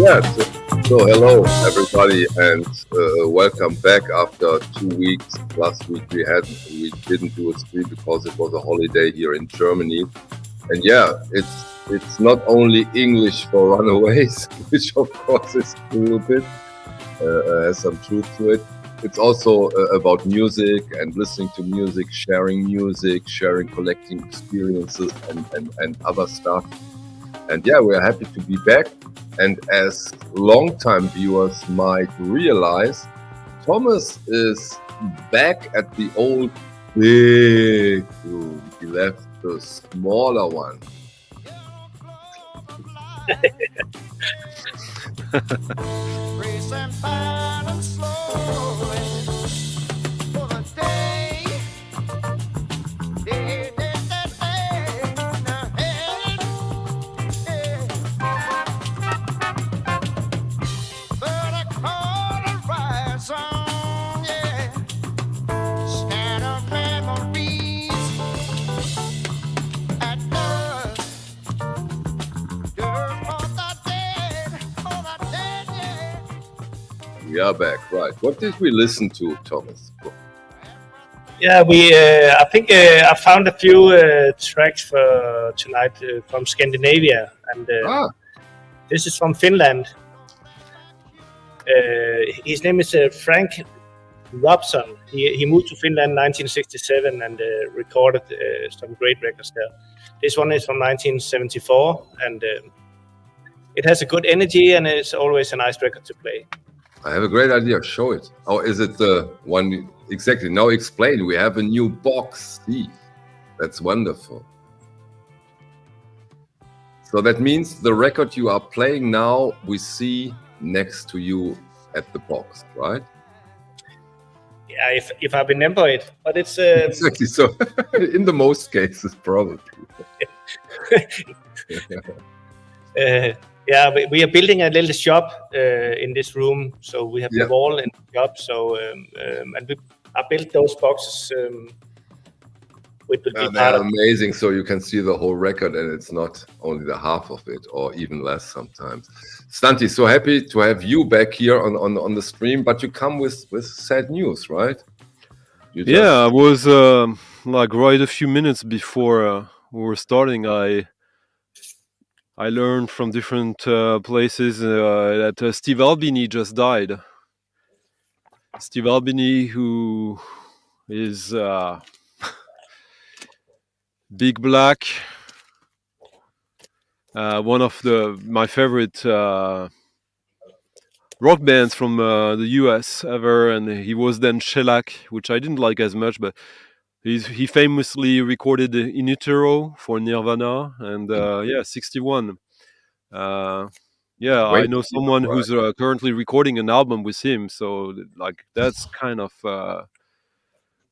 Yeah, so hello everybody, and welcome back after 2 weeks. Last week we didn't do a stream because it was a holiday here in Germany, and yeah, it's not only English for runaways, which of course is true a bit, has some truth to it. It's also about music and listening to music, sharing collecting experiences and other stuff. And yeah, we're happy to be back. And as long-time viewers might realize, Thomas is back at the old big room. He left the smaller one. We are back, right? What did we listen to, Thomas? Yeah, I think I found a few tracks for tonight from Scandinavia, and this is from Finland. His name is Frank Robson. He moved to Finland in 1967 and recorded some great records there. This one is from 1974, and it has a good energy, and it's always a nice record to play. I have a great idea. Show it. Or is it the one? Exactly. Now explain. We have a new box. See, that's wonderful. So that means the record you are playing now, we see next to you at the box, right? Yeah, if I remember it, but it's exactly. So in the most cases, probably. Yeah, we are building a little shop in this room, so we have the wall in the shop. So and I built those boxes. They're amazing, so you can see the whole record, and it's not only the half of it, or even less sometimes. Stanti, so happy to have you back here on the stream, but you come with sad news, right? I was like right a few minutes before we were starting. I learned from different places that Steve Albini just died. Steve Albini, who is Big Black, one of my favorite rock bands from the US ever, and he was then Shellac, which I didn't like as much, but he famously recorded In Utero for Nirvana, and 61. I know someone who's currently recording an album with him, so like that's kind of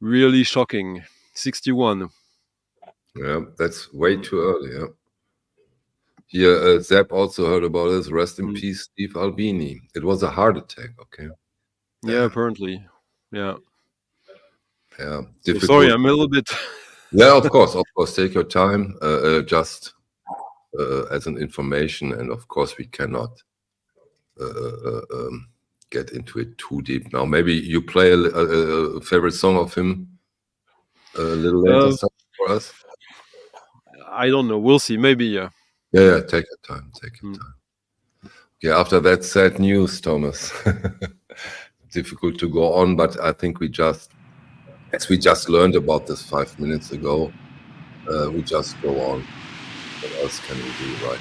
really shocking. 61. Yeah, that's way too early. Here, Zeb also heard about this. Rest in peace, Steve Albini. It was a heart attack. Okay. Yeah, apparently. Yeah. Yeah. So sorry, I'm a little bit. Yeah, of course. Take your time. Just as an information, and of course we cannot get into it too deep now. Maybe you play a favorite song of him a little later for us. I don't know. We'll see. Maybe, yeah. Yeah. Take your time. Okay. After that sad news, Thomas, difficult to go on, but I think we just learned about this 5 minutes ago. We just go on. What else can we do, right?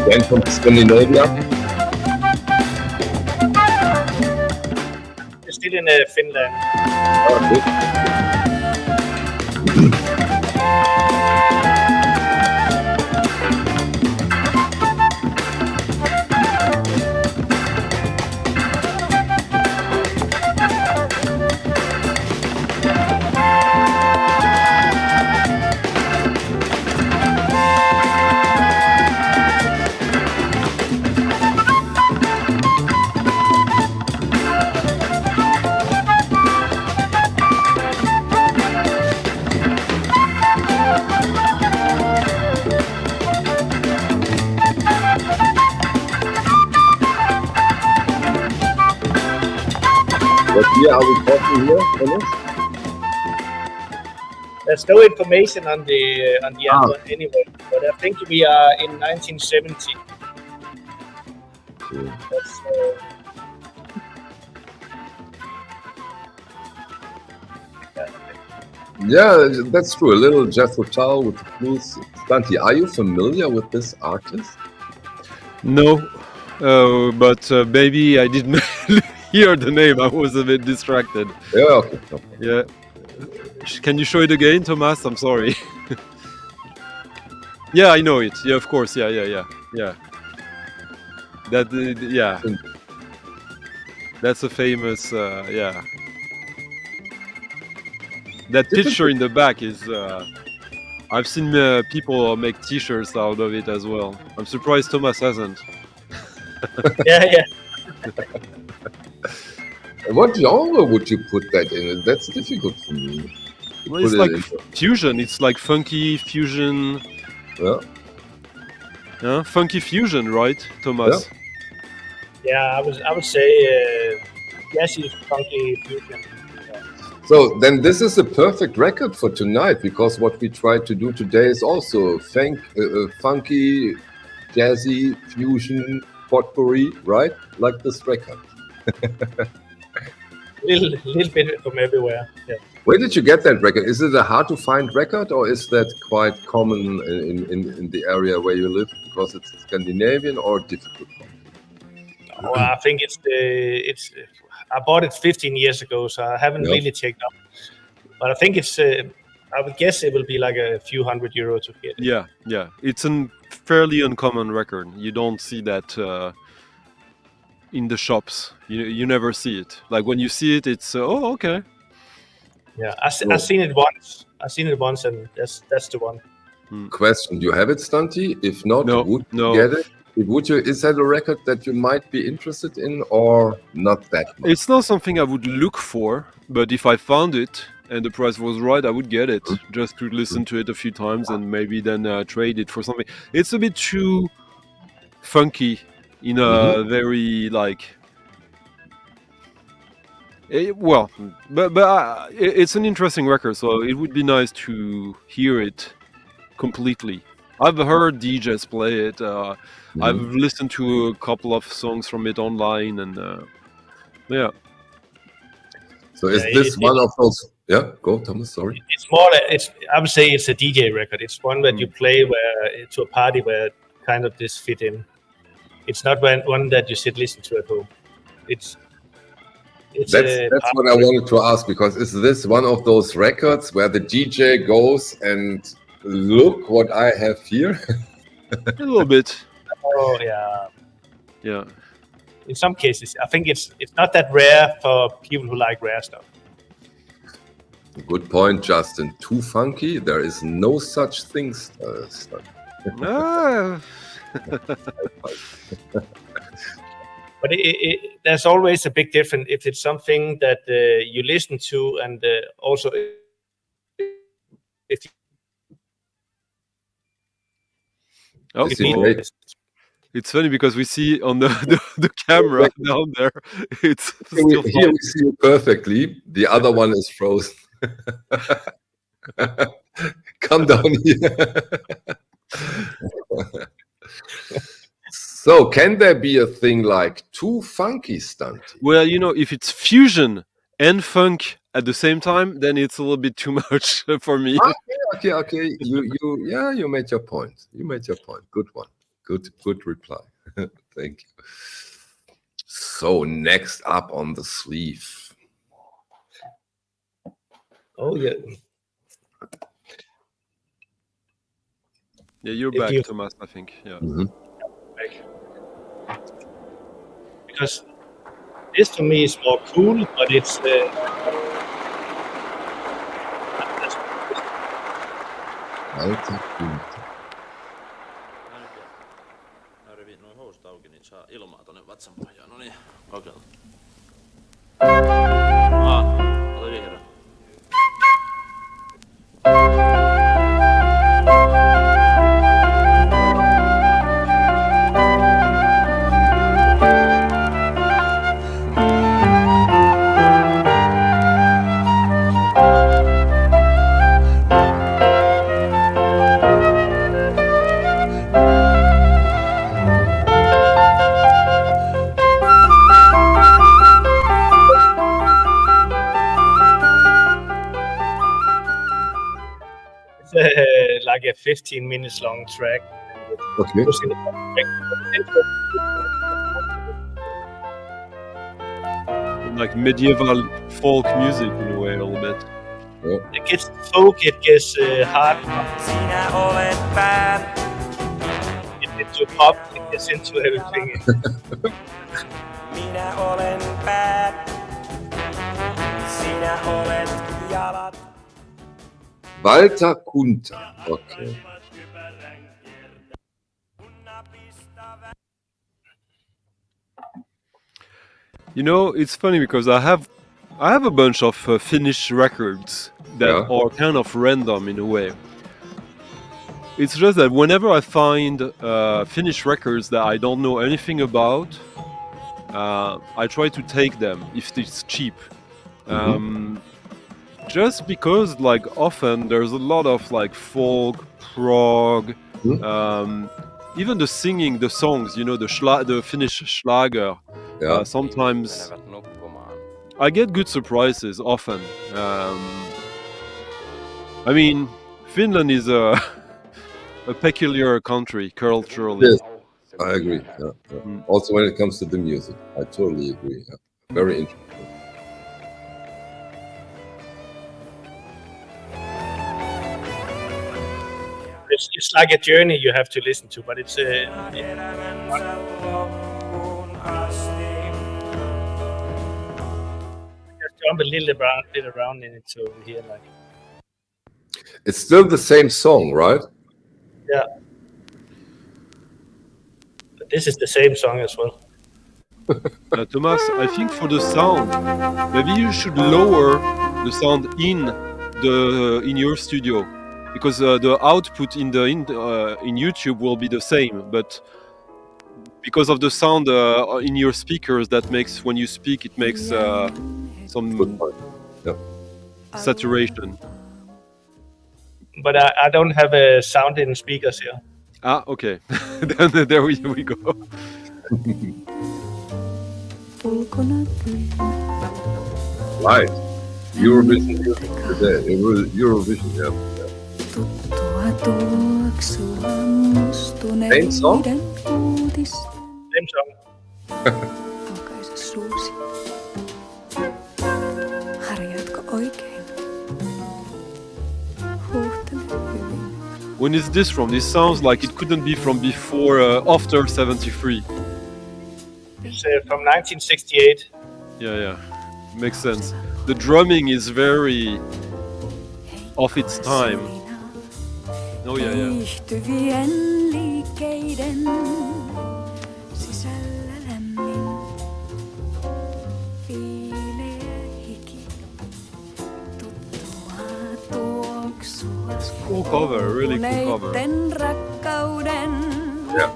Band from Scandinavia. Still in Finland. year are we talking here, Thomas? There's no information on the album anyway, but I think we are in 1970. Cool. That's, Yeah, that's true. A little Jeff Hotel with the blues. Stunty, are you familiar with this artist? No, but maybe I didn't hear the name. I was a bit distracted. Yeah, okay. Yeah. Can you show it again, Thomas? I'm sorry. Yeah, I know it. Yeah, of course. Yeah. That, yeah. That's a famous, yeah. That picture in the back is, I've seen people make t-shirts out of it as well. I'm surprised Thomas hasn't. yeah. What genre would you put that in? That's difficult for me. Well, it's like fusion. It's like funky fusion. Yeah. Funky fusion, right, Thomas? Yeah, I would say yes, it's funky fusion. So then this is a perfect record for tonight, because what we try to do today is also funky, jazzy, fusion, potpourri, right? Like this record. little bit from everywhere. Yeah. Where did you get that record? Is it a hard to find record, or is that quite common in the area where you live, because it's Scandinavian, or difficult? Well, I think it's I bought it 15 years ago, so I haven't really checked up. But I think it's I would guess it will be like a few €100 to get it. Yeah. It's a fairly uncommon record. You don't see that in the shops. You never see it. Like when you see it, it's oh, okay. Yeah, I've seen it once. And that's the one. Question: do you have it, Stunty? If not, No, would you no. get it? Would you? Is that a record that you might be interested in, or not that much? It's not something I would look for, but if I found it and the price was right, I would get it just to listen to it a few times and maybe then trade it for something. It's a bit too funky in a very like. Well, but it's an interesting record, so it would be nice to hear it completely. I've heard DJs play it. I've listened to a couple of songs from it online, and yeah. So is this one of those? Yeah, go, Thomas. Sorry. It's more. I would say it's a DJ record. It's one that you play to a party where kind of this fit in. It's not one that you listen to at home. That's what I wanted to ask, because is this one of those records where the DJ goes and look what I have here? A little bit. Oh yeah. Yeah. In some cases, I think it's not that rare for people who like rare stuff. Good point, Justin. Too funky? There is no such thing. But there's always a big difference if it's something that you listen to, and also if it's funny because we see on the camera down there, it's here we see you perfectly. The other one is frozen. Come down here. So, can there be a thing like too funky, Stunty? Well, if it's fusion and funk at the same time, then it's a little bit too much for me. Okay. You made your point. Good one. Good reply. Thank you. So, next up on the sleeve. Oh yeah. Yeah, you're back, Thomas. I think. Yeah. Because this for me is more cool, but it's ilmaa tonne vatsan pohjaan. No niin, kokeillaan. Ota vihreä. like a 15 minutes long track. Okay. Like medieval folk music in a way, a little bit. Yeah. It gets folk, it gets hard, it gets into pop, it gets into everything. Walter Kunter. Okay. You know, it's funny because I have a bunch of Finnish records that are kind of random in a way. It's just that whenever I find Finnish records that I don't know anything about, I try to take them if it's cheap. Just because, like, often there's a lot of like folk, prog, even the singing, the songs, you know, the Finnish Schlager. Sometimes I get good surprises often. I mean, Finland is a peculiar country culturally. Yes, I agree. Also, when it comes to the music, I totally agree. Very interesting. It's like a journey you have to listen to, but it's just jump a little bit around in it to hear like. It's still the same song, right? Yeah. But this is the same song as well. Thomas, I think for the sound, maybe you should lower the sound in your studio, because the output in YouTube will be the same, but because of the sound in your speakers, that makes, when you speak, it makes some saturation. But I don't have a sound in speakers here. Ah, okay. Then there we go. Right. Eurovision music today. Eurovision, yeah. Same song? Same song. When is this from? This sounds like it couldn't be from before, after 73. It's from 1968. Yeah, makes sense. The drumming is very of its time. Oh yeah. It's a cool cover, really cool cover. Yeah.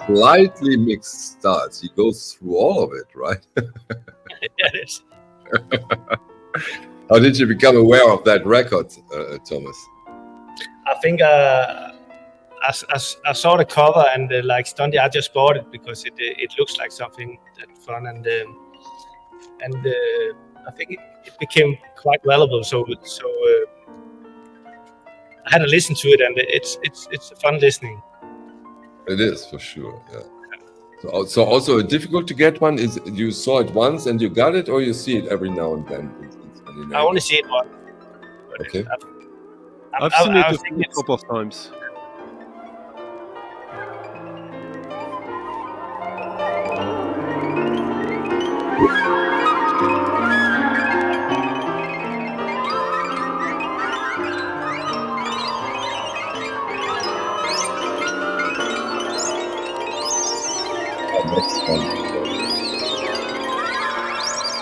Slightly mixed styles. He goes through all of it, right? Yeah, it is. How did you become aware of that record, Thomas? I think I saw the cover and like Stundy, I just bought it because it looks like something that's fun, and I think it became quite valuable. So I had to listen to it, and it's fun listening. It is, for sure. Yeah. So also difficult to get one is you saw it once and you got it, or you see it every now and then? I only see it once. Okay. I've seen it a couple of times. Next one.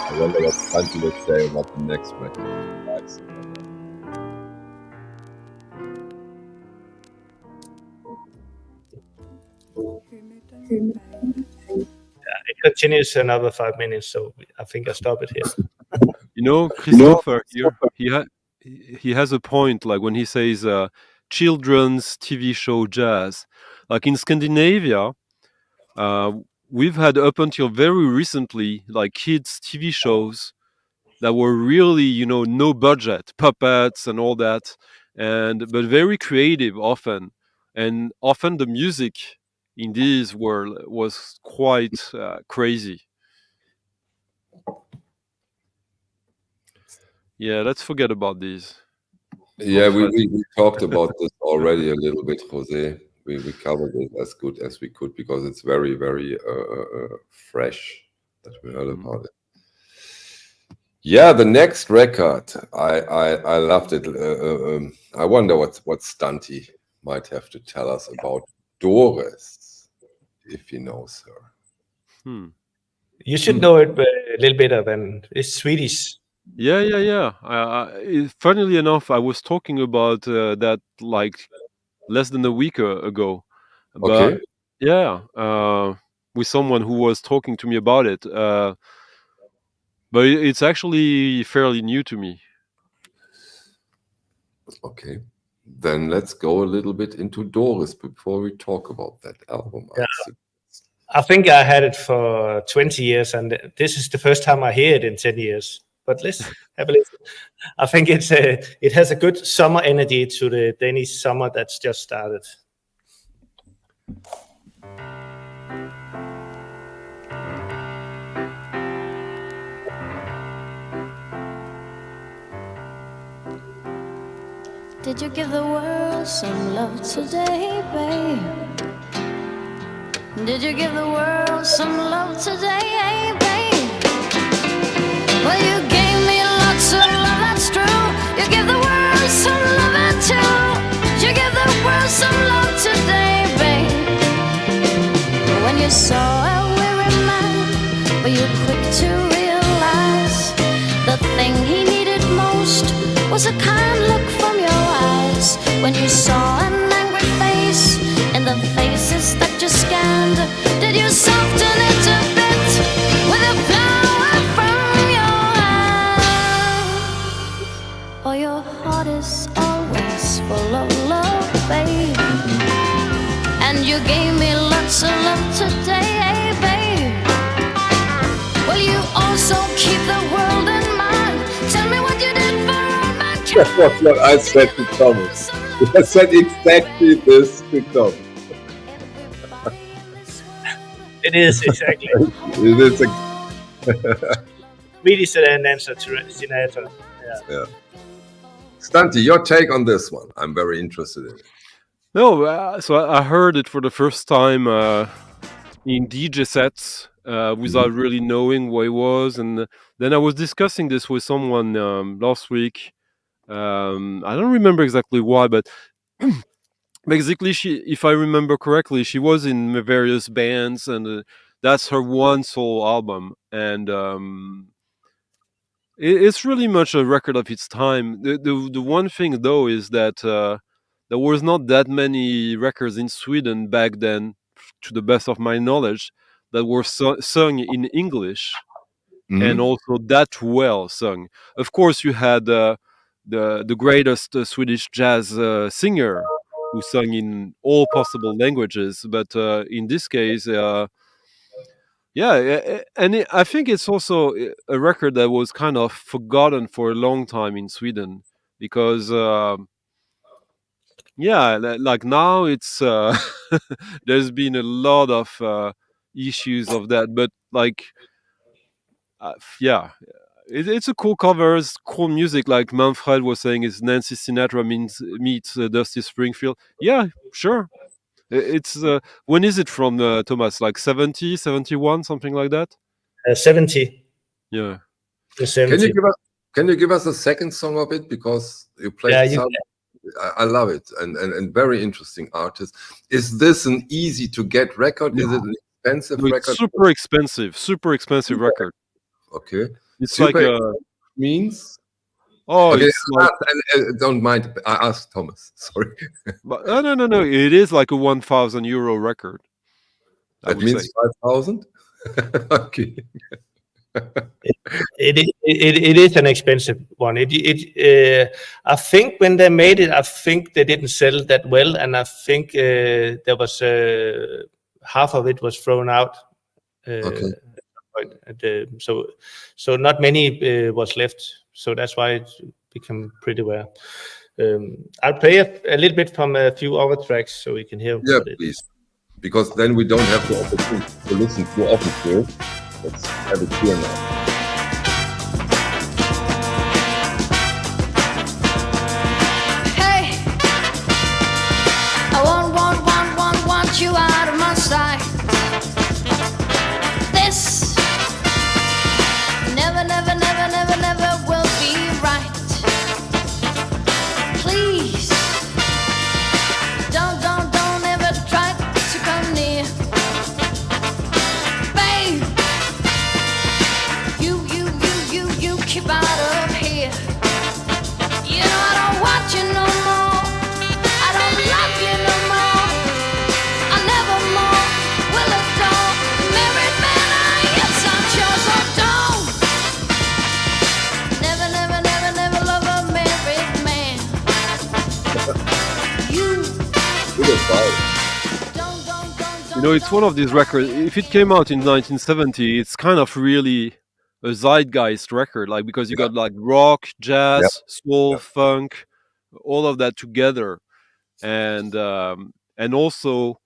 I wonder what Santi would say about the next record. It continues another 5 minutes, so I think I stop it here. You know, Christopher here, he has a point, like when he says children's TV show jazz. Like in Scandinavia, we've had up until very recently like kids TV shows that were really, no budget, puppets and all that, but very creative often, and often the music in these was quite crazy. Yeah, let's forget about these. Yeah, we talked about this already a little bit, Jose. We covered it as good as we could because it's very, very fresh that we heard about it. Yeah, the next record, I loved it. I wonder what Stunty might have to tell us about Doris, if he knows her. You should know it a little better than it's Swedish. Yeah. Funnily enough, I was talking about that like less than a week ago. But Okay. yeah, with someone who was talking to me about it. But it's actually fairly new to me. Okay. Then let's go a little bit into Doris before we talk about that album. Yeah. I think I had it for 20 years, and this is the first time I hear it in 10 years. But let's have a listen. I think it has a good summer energy to the Danish summer that's just started. Did you give the world some love today, babe? Did you give the world some love today, babe? Well, you gave me lots of love, that's true. You give the world some love too. You give the world some love today, babe. When you saw a weary man, were you quick to realize the thing he needed most was a kind look from your eyes? When you saw an angry face in the faces that you scanned, did you soften it a bit with a flower from your hand? Or your heart is always full of love, babe? And you gave me lots of love today, babe. Will you also keep the world in mind? Tell me what you did for all mankind. That was what I said to Thomas. I said exactly this to Thomas. It is, exactly. It is Really said an answer to Sinatra. Yeah. Stunty, your take on this one? I'm very interested in it. No, so I heard it for the first time in DJ sets without really knowing what it was, and then I was discussing this with someone last week. I don't remember exactly why, but basically, if I remember correctly, she was in various bands, and that's her one solo album, and it's really much a record of its time. The one thing though is that there was not that many records in Sweden back then, to the best of my knowledge, that were sung in English, and also that well sung. Of course, you had the greatest Swedish jazz singer who sang in all possible languages, but in this case, I think it's also a record that was kind of forgotten for a long time in Sweden because, like now it's there's been a lot of issues of that, but like, it's a cool cover, it's cool music. Like Manfred was saying, is Nancy Sinatra meets Dusty Springfield. Yeah, sure. It's when is it from, Thomas? Like 70, 71, something like that? 70. Yeah. 70. Can you give us a second song of it, because you played some? I love it, and very interesting artist. Is this an easy to get record? Is it an expensive record? Super expensive record. Okay. It's super like means. Oh, okay, it's like, don't mind. I asked Thomas. Sorry. But, no. It is like a €1,000 record. That means 5,000. Okay. It is an expensive one. I think when they made it, I think they didn't sell that well, and I think there was half of it was thrown out. Okay. So not many was left. So that's why it became pretty rare. I'll play a little bit from a few other tracks so we can hear. Yeah, please. Because then we don't have the opportunity to listen too often to it. Let's have it here now. Hey, I want you out of my sight. This never will be right. Please, don't ever try to come near. Babe, you keep out of here. You know I don't want you no more. I don't love you no more. I never more will adore the married man I am. I'm sure, so don't. Never love a married man. You don't. It's one of these records. If it came out in 1970, it's kind of really a zeitgeist record, like because you got like rock, jazz, soul, funk, all of that together, and also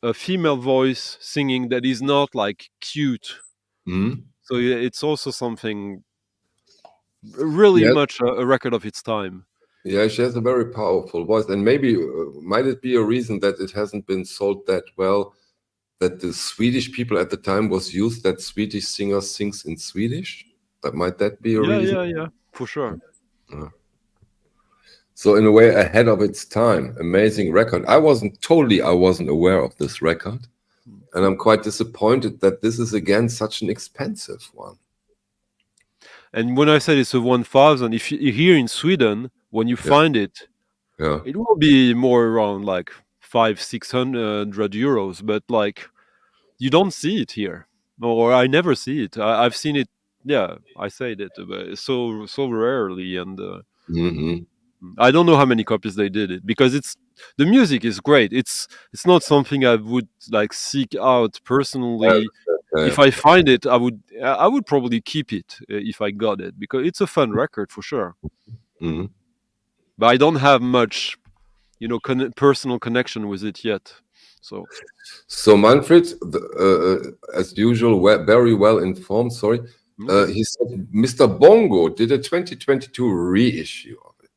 a female voice singing that is not like cute. So it's also something really much a record of its time. Yeah, she has a very powerful voice, and maybe might it be a reason that it hasn't been sold that well, that the Swedish people at the time was used that Swedish singer sings in Swedish? Might that be a reason? Yeah, for sure. So in a way, ahead of its time. Amazing record. I wasn't aware of this record, and I'm quite disappointed that this is again such an expensive one. And when I said it's a 1,000, if you here in Sweden, when you find it, it will be more around like 500-600 euros, but like you don't see it here, or I never see it. I've seen it. Yeah, I say that, but so rarely, and I don't know how many copies they did it, because the music is great. It's not something I would like seek out personally. If I find it, I would probably keep it if I got it, because it's a fun record for sure. But I don't have much, personal connection with it yet. So Manfred, as usual, very well informed. Sorry, he said Mr. Bongo did a 2022 reissue of it.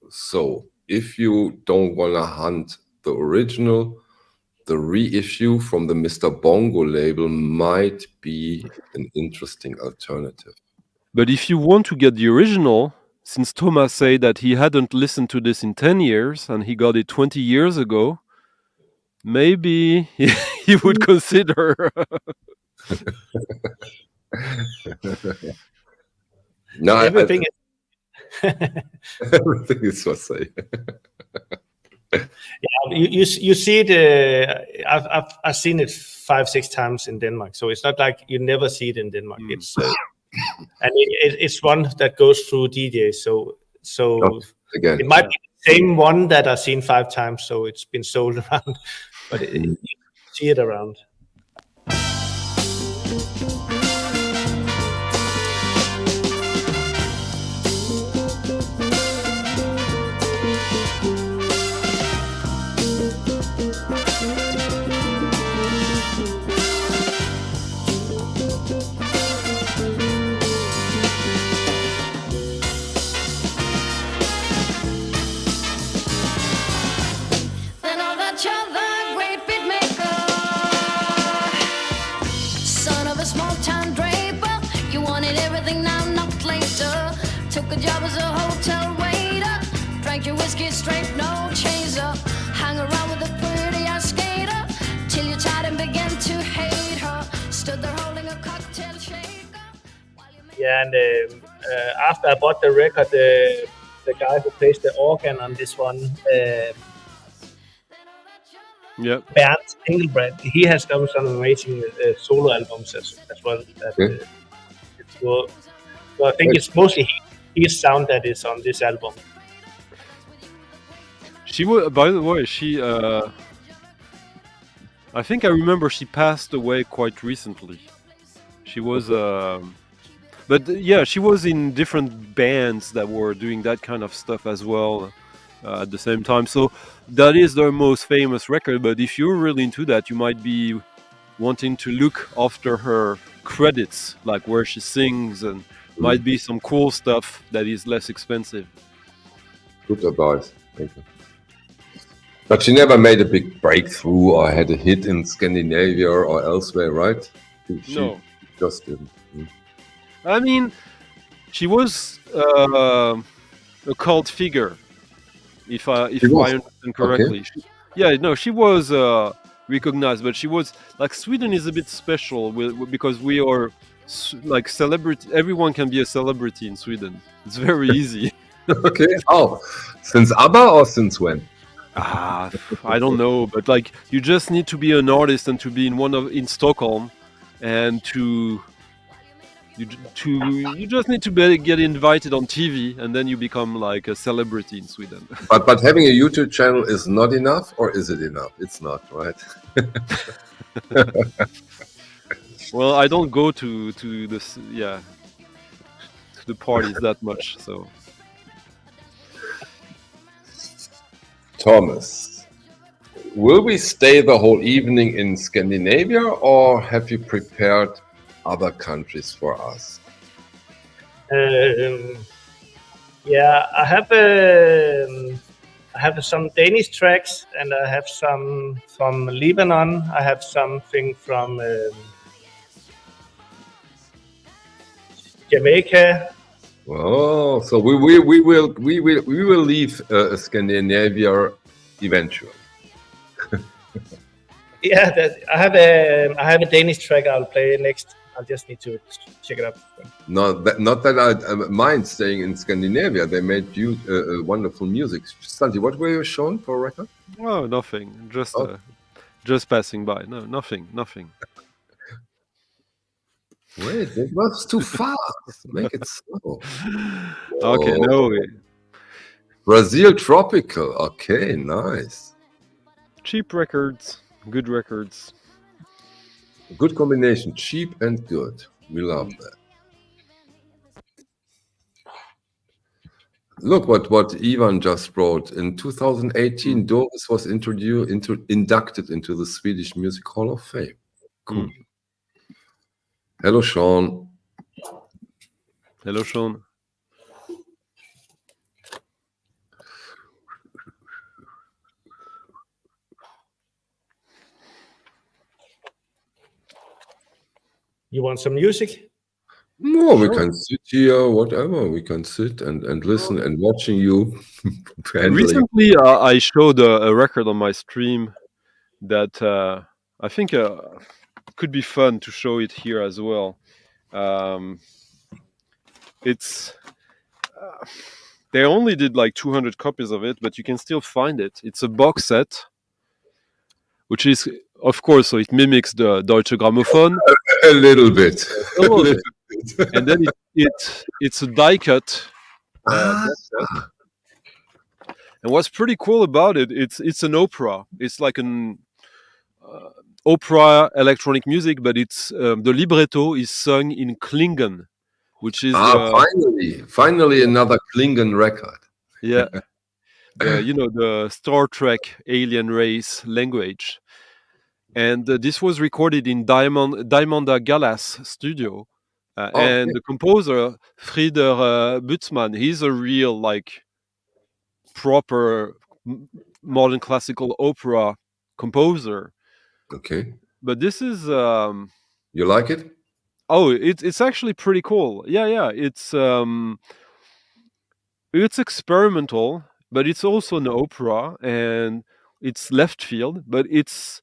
So if you don't want to hunt the original, the reissue from the Mr. Bongo label might be an interesting alternative. But if you want to get the original, since Thomas said that he hadn't listened to this in 10 years and he got it 20 years ago, maybe he would consider. No, everything is for say. You see it. I've seen it 5-6 times in Denmark, so it's not like you never see it in Denmark. It's and it's one that goes through DJs. So again, it might be the same one that I've seen 5 times, so it's been sold around, but you see it around. Took a job as a hotel waiter, drank your whiskey straight, no chaser. Hung around with a pretty ass skater till you tired and began to hate her. Stood there holding a cocktail shaker. Yeah, and after I bought the record, the guy who plays the organ on this one, Bernd Engelbrecht, he has done some amazing solo albums as well. So I think it's mostly his sound that is on this album. She was, by the way, I think I remember she passed away quite recently. She was, but yeah, she was in different bands that were doing that kind of stuff as well at the same time. So that is their most famous record. But if you're really into that, you might be wanting to look after her credits, like where she sings, and might be some cool stuff that is less expensive. Good advice. Thank you. But she never made a big breakthrough or had a hit in Scandinavia or elsewhere, right? No, just didn't. I mean, she was a cult figure, if I understand correctly. Okay. She was recognized, but she was like, Sweden is a bit special because we are like celebrity. Everyone can be a celebrity in Sweden. It's very easy. Okay. Oh, since ABBA or since when? I don't know, but like you just need to be an artist and to be in Stockholm, and you just need to get invited on TV, and then you become like a celebrity in Sweden. But having a YouTube channel is not enough, or is it enough? It's not, right? Well, I don't go to the parties that much, so. Thomas, will we stay the whole evening in Scandinavia, or have you prepared other countries for us? Yeah, I have some Danish tracks, and I have some from Lebanon. I have something from Jamaica. Oh, so we will leave Scandinavia eventually. Yeah, I have a Danish track I'll play next. I just need to check it out. Not that I mind staying in Scandinavia. They made wonderful music. Santi, what were you shown for a record? Oh, nothing. Just passing by. No, nothing. Wait, it was too fast. Make it slow. Okay, no. Brazil Tropical. Okay, nice. Cheap records, good records. Good combination, cheap and good. We love that. Look what Ivan just wrote. In 2018, Doris was inducted into the Swedish Music Hall of Fame. Cool. Hello, Sean. Hello, Sean. You want some music? No, we can sit here, whatever. We can sit and listen and watching you. Recently, I showed a record on my stream that I think could be fun to show it here as well. It's they only did like 200 copies of it, but you can still find it. It's a box set, which is, of course, so it mimics the Deutsche Grammophon. A little bit. And then it's a die cut. And what's pretty cool about it, it's an opera. It's like an opera electronic music, but it's the libretto is sung in Klingon, which is finally another Klingon record. Yeah, the Star Trek alien race language. And this was recorded in Diamanda Gallas studio. And the composer, Frieder Butzmann, he's a real, like, proper modern classical opera composer. Okay. But this is... you like it? Oh, it's actually pretty cool. Yeah. It's experimental, but it's also an opera, and it's left field, but it's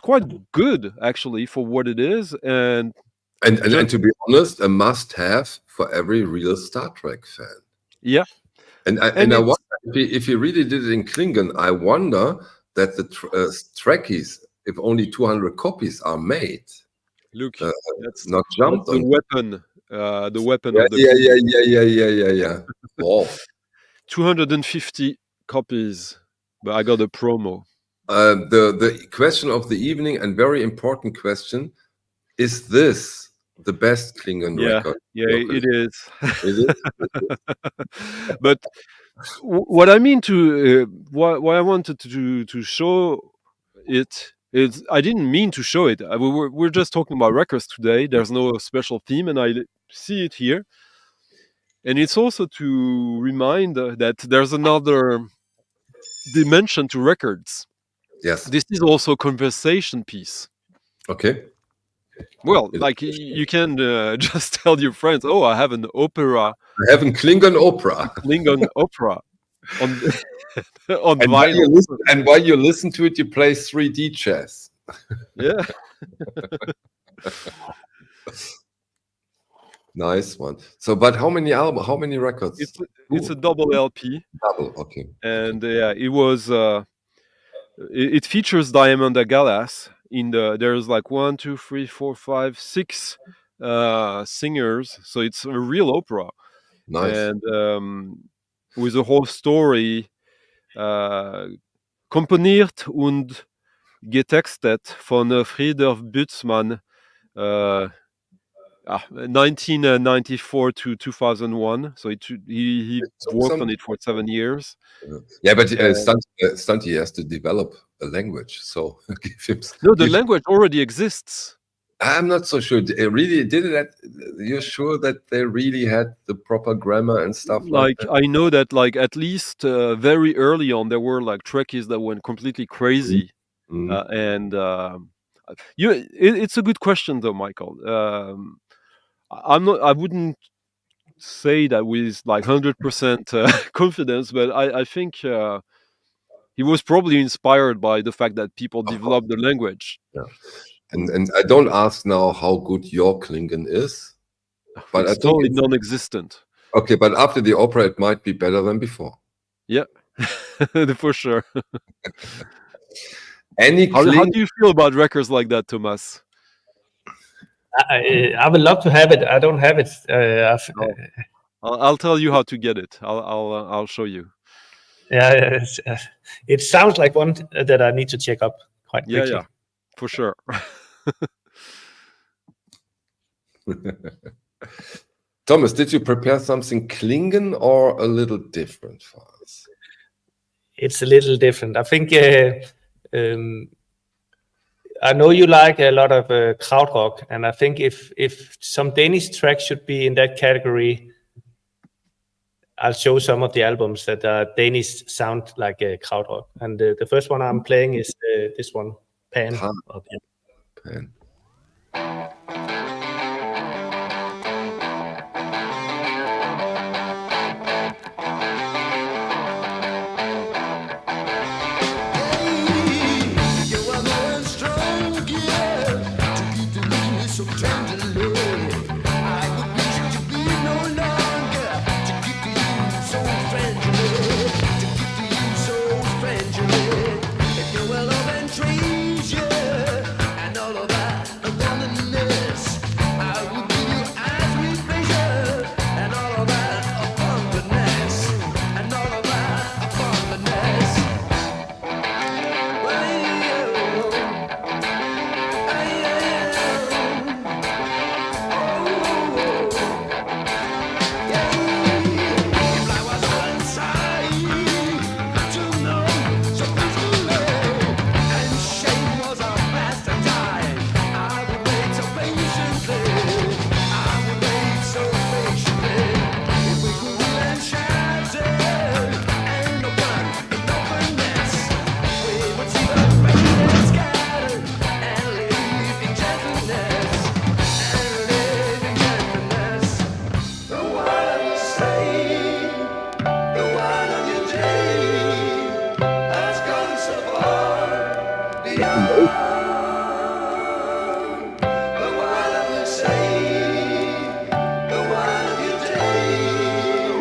quite good actually for what it is, and to be honest, a must-have for every real Star Trek fan. Yeah, and I wonder if he really did it in Klingon. I wonder that the Trekkies, if only 200 copies are made, look, that's not jumped the on. weapon the weapon Yeah, of the yeah. Wow. 250 copies, but I got a promo. The question of the evening, and very important question: is this the best Klingon record? Yeah, locally? it is. Is it? But what I mean to why I wanted to show it is I didn't mean to show it. We're just talking about records today. There's no special theme, and I see it here. And it's also to remind that there's another dimension to records. Yes. This is also a conversation piece. Okay. Well, like you can just tell your friends, "Oh, I have an opera." I have a Klingon opera. Klingon opera on on And vinyl. while you listen to it, you play 3D chess. Yeah. Nice one. So, but how many albums? How many records? It's a double LP. Double. Okay. And it was. It features Diamanda Gallas in there's like 1, 2, 3, 4, 5, 6 singers, so it's a real opera. Nice. And with a whole story komponiert und getextet von Friedrich Bützmann 1994 to 2001, so he worked on it for 7 years. Yeah, but Stunty has to develop a language, so give him. No, the language already exists. I'm not so sure. Really, did it? You're sure that they really had the proper grammar and stuff like that? I know that, like, at least very early on, there were like Trekkies that went completely crazy, it's a good question though, Michael. I wouldn't say that with like 100% confidence, but I think he was probably inspired by the fact that people developed the language. Yeah. And I don't ask now how good your Klingon is, but it's totally non-existent. Okay, but after the opera, it might be better than before. Yeah, for sure. How do you feel about records like that, Thomas? I would love to have it. I don't have it. I'll tell you how to get it. I'll show you. Yeah, it sounds like one that I need to check up quite quickly. Yeah, for sure. Thomas, did you prepare something Klingon or a little different for us? It's a little different. I think I know you like a lot of krautrock, and I think if some Danish tracks should be in that category, I'll show some of the albums that are Danish sound like krautrock. And the first one I'm playing is this one, Pan. Pan.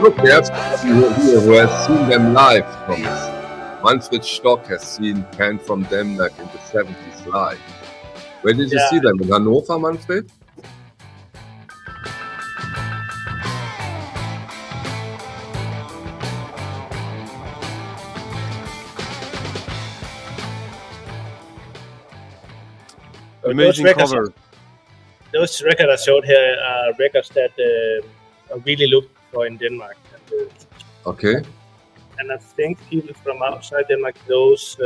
Look, there's somebody here who has seen them live, Thomas. Manfred Stock has seen Pan from Denmark in the 70s live. Where did you see them? In Hannover, Manfred? Amazing cover. Those records I showed here are records that are really looked for in Denmark. Okay. And I think people from outside Denmark, those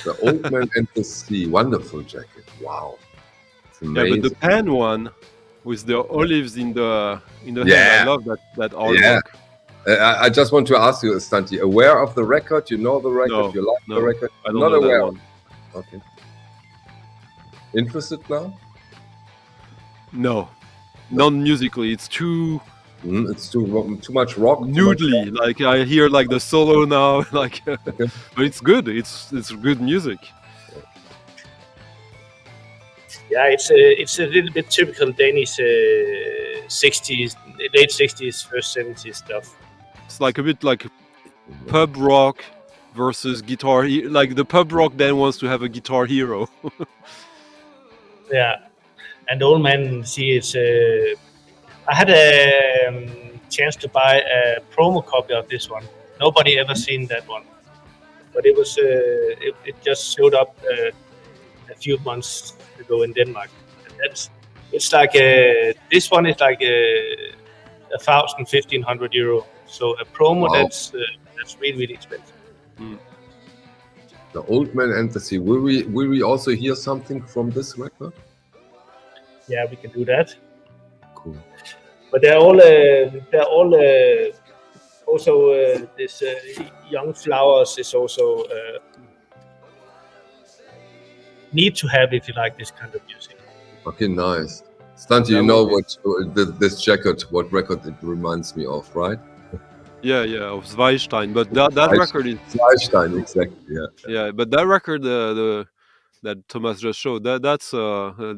The Old Man and the Sea. Wonderful jacket. Wow. It's Yeah, amazing. but the pan one with the olives in the hand, Yeah. I love that artwork. I just want to ask you, Stanti, aware of the record? You know the record? No, You like the no, record? I don't Not know that aware. one. Okay. Interested now? No, non-musically, it's too It's too much rock. too much noodly. Like I hear like the solo now, like, Okay. but it's good. It's good music. yeah, it's a little bit typical Danish 60s, late 60s, first 70s stuff. It's like a bit like pub rock versus guitar. Like the pub rock then wants to have a guitar hero. Yeah, and the Old Man See it's. I had a chance to buy a promo copy of this one. Nobody ever seen that one, but it was it just showed up a few months ago in Denmark. And it's like this one is like 1,000-1,500 euro. So a promo Wow. that's really expensive. The Old Man and the Sea. Will we also hear something from this record? Yeah, we can do that. Cool. But they're all also this Young Flowers is also need to have if you like this kind of music. Okay, nice. Stanti, you know what this jacket, what record it reminds me of, right? Yeah, of Zweistein. But that record is Fleischstein, exactly. Yeah. yeah. But that record, that Thomas just showed, that's a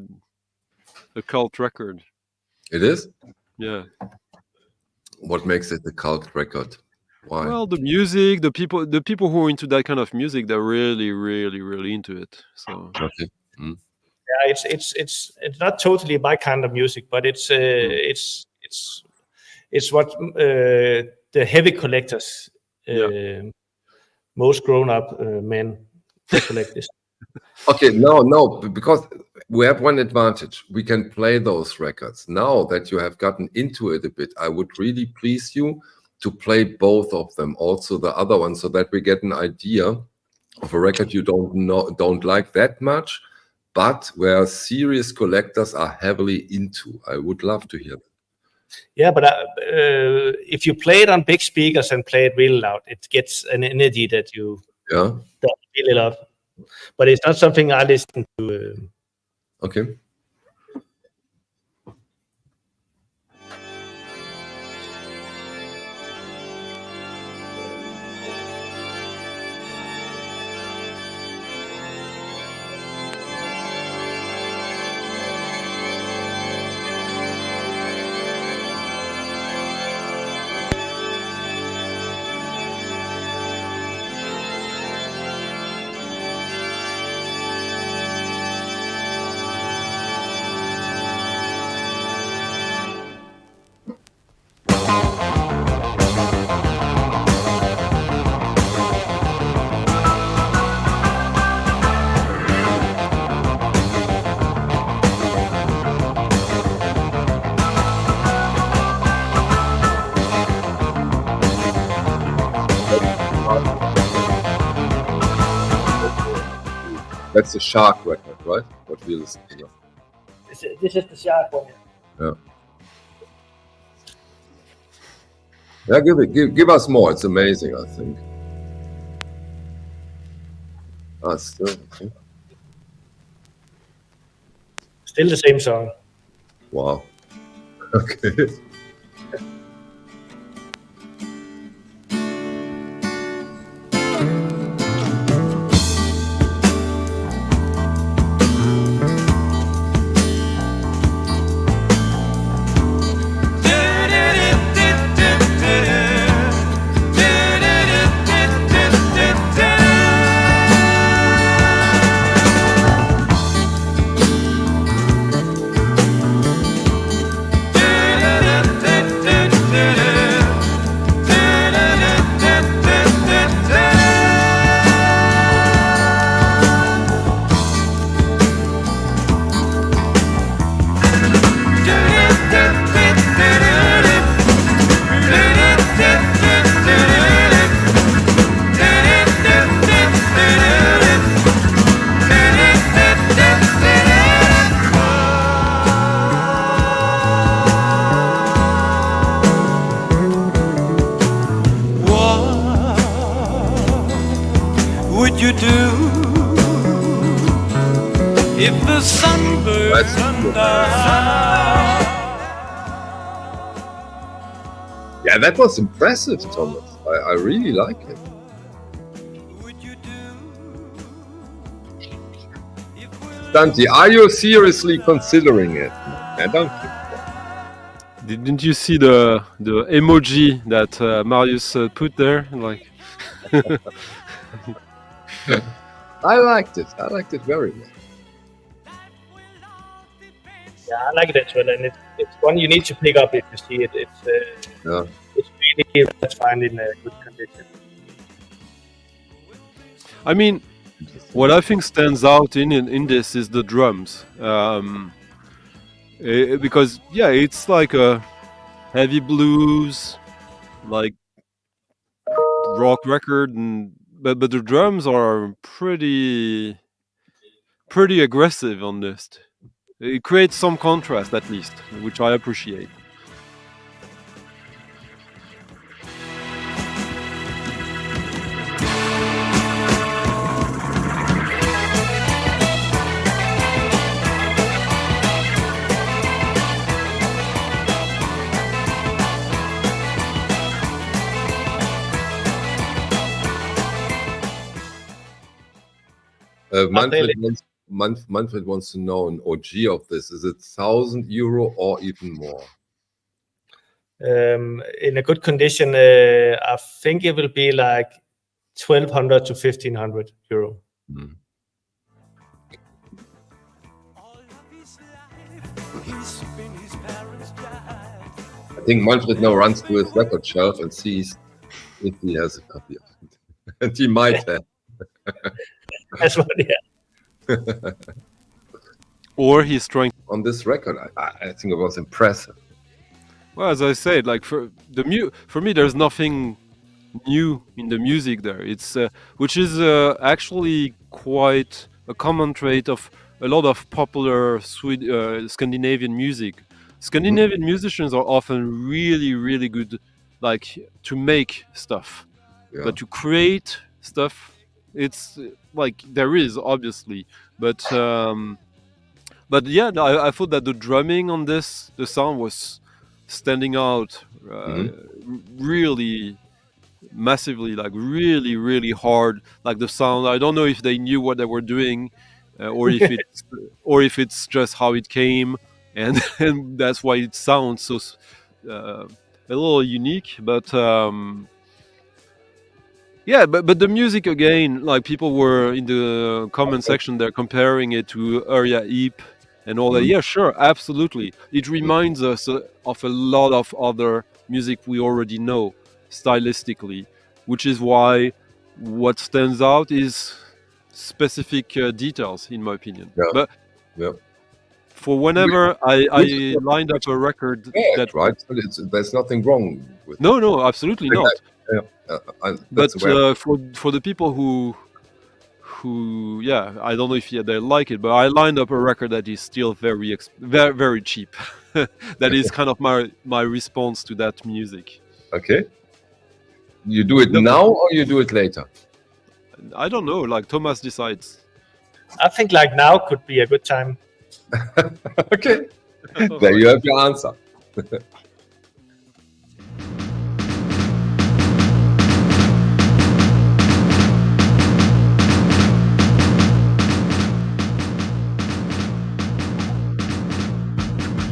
cult record. It is. Yeah. What makes it a cult record? Why? Well, the music, the people who are into that kind of music, they're really, really, really into it. So Okay. Yeah, it's not totally my kind of music, but it's what the heavy collectors, most grown-up men, collect this. Okay, no, because we have one advantage. We can play those records. Now that you have gotten into it a bit, I would really please you to play both of them, also the other one, so that we get an idea of a record you don't like that much, but where serious collectors are heavily into. I would love to hear that. Yeah, but if you play it on big speakers and play it really loud, it gets an energy that you don't really love. But it's not something I listen to. Okay. That's the Shark record, right? What we listen to. This is the Shark one. Yeah. Yeah, give us more. It's amazing, I think. Still okay. Still the same song. Wow. Okay. if the sunbirds run down. Yeah, that was impressive, Thomas. I really like it. Dante, are you seriously considering it? I don't think so. Didn't you see the emoji that Marius put there? Like, I liked it. I liked it very much. Yeah, I like it as well, and it's one you need to pick up if you see it. It's really let's find in a good condition. I mean, what I think stands out in this is the drums, because yeah, it's like a heavy blues, like rock record, but the drums are pretty aggressive on this. It creates some contrast at least, which I appreciate. Manfred wants to know an OG of this. Is it €1,000 or even more? In a good condition, I think it will be like 1,200 to 1,500 euro. Mm. I think Manfred now runs to his record shelf and sees if he has a copy of it. And he might have. That's what, yeah. Or he's trying. On this record, I think it was impressive. Well, as I said, like for me, there's nothing new in the music there. It's which is actually quite a common trait of a lot of popular Scandinavian music. Scandinavian musicians are often really good, like to make stuff, but to create stuff, it's like there is obviously, but yeah, I thought that the drumming on this, the sound was standing out really massively, like really hard. Like the sound, I don't know if they knew what they were doing, or if it's just how it came, and that's why it sounds so a little unique. But yeah, but the music again, like people were in the comment section there comparing it to Area Eep and all that. Yeah, sure, absolutely. It reminds us of a lot of other music we already know stylistically, which is why what stands out is specific details, in my opinion. Yeah. But for whenever I lined up a record, that right, there's nothing wrong with it. No, absolutely not. But where... for the people who I don't know if they like it, but I lined up a record that is still very cheap. That is kind of my response to that music. Okay. You do it now or you do it later? I don't know. Like Thomas decides. I think like now could be a good time. Okay. There you have your answer.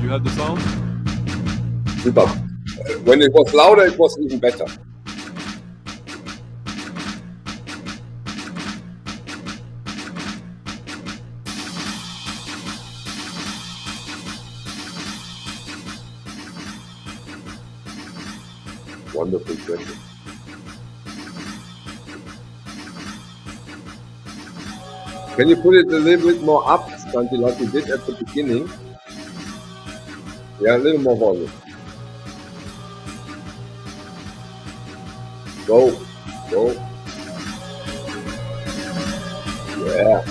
You had the sound? Super. When it was louder, it was even better. Wonderful question. Can you put it a little bit more up, Santi, like you did at the beginning? Yeah, a little more volume. Go. Yeah.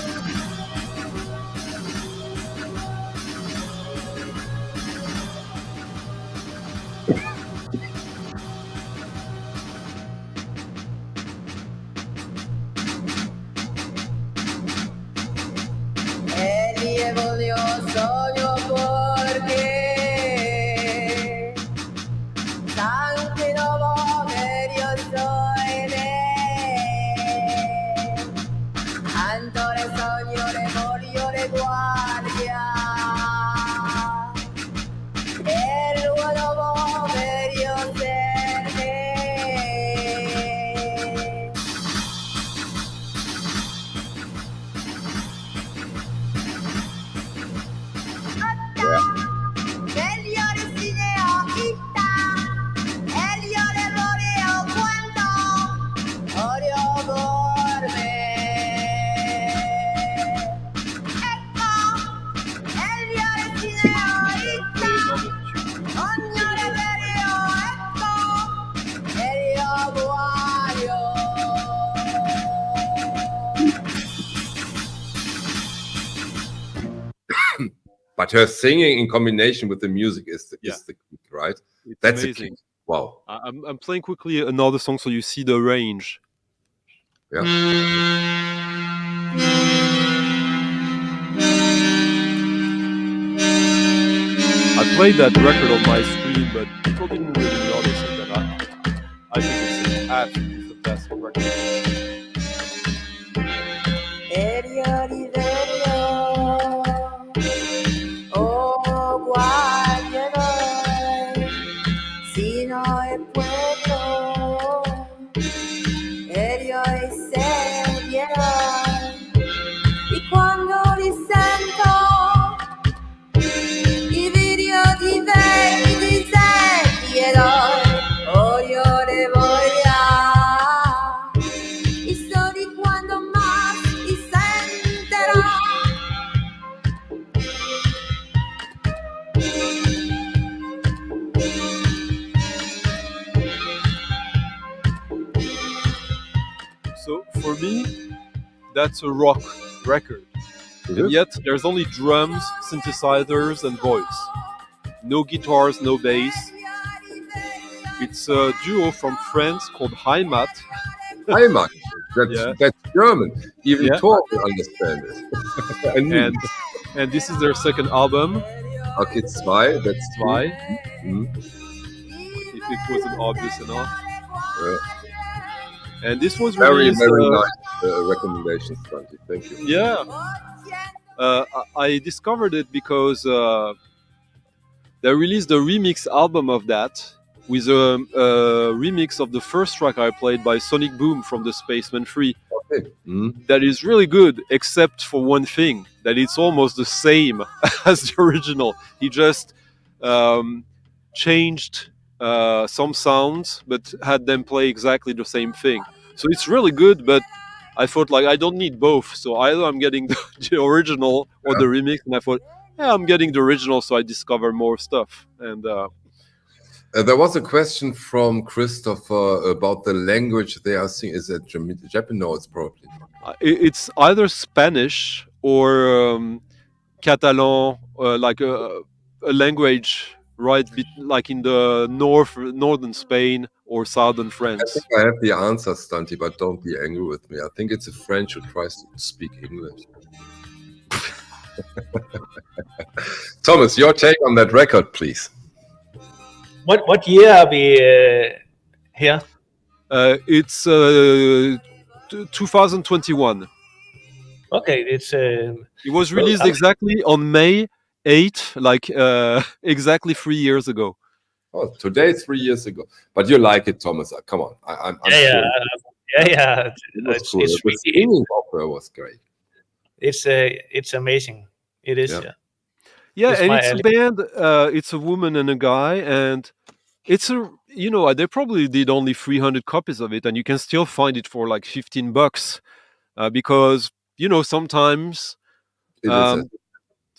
but her singing in combination with the music is the key, right? It's That's amazing. the key. Wow. I'm playing quickly another song so you see the range. Yeah. I played that record on my stream, but people didn't really notice it. And I think it's absolutely fantastic record. E quando li sento, i video di vecchi disegni eroi, odio le voglia, i so di quando mai li sentirò. So for me, that's a rock record. And yet there's only drums, synthesizers, and voice. No guitars, no bass. It's a duo from France called Heimat. Heimat. That's German. Even Thor will understand it. and this is their second album. Okay, zwei. That's Zwei. If it wasn't obvious enough. And this was very released, nice recommendation, Frankie. Thank you. Yeah. I discovered it because they released a remix album of that with a remix of the first track I played by Sonic Boom from the Spaceman 3. Okay. That is really good, except for one thing, that it's almost the same as the original. He just changed some sounds, but had them play exactly the same thing. So it's really good, but I thought, like, I don't need both. So either I'm getting the original or the remix, and I thought, I'm getting the original, so I discover more stuff. And there was a question from Christopher about the language they are singing. Is it Japanese? No, it's probably not. It's either Spanish or Catalan, like a language, right? Like in the northern Spain or southern France. I think I have the answer, Stunty, but don't be angry with me. I think it's a French who tries to speak English. Thomas, your take on that record, please. What year are we here? It's 2021. Okay, it's. It was released exactly on May 8th, like exactly 3 years ago. Oh, today 3 years ago. But you like it, Thomas? Come on, I'm yeah, sure. yeah. It's the singing opera was great. It's amazing. It is. Yeah, it's and it's a band. It's a woman and a guy, and it's a. You know, they probably did only 300 copies of it, and you can still find it for like $15, because sometimes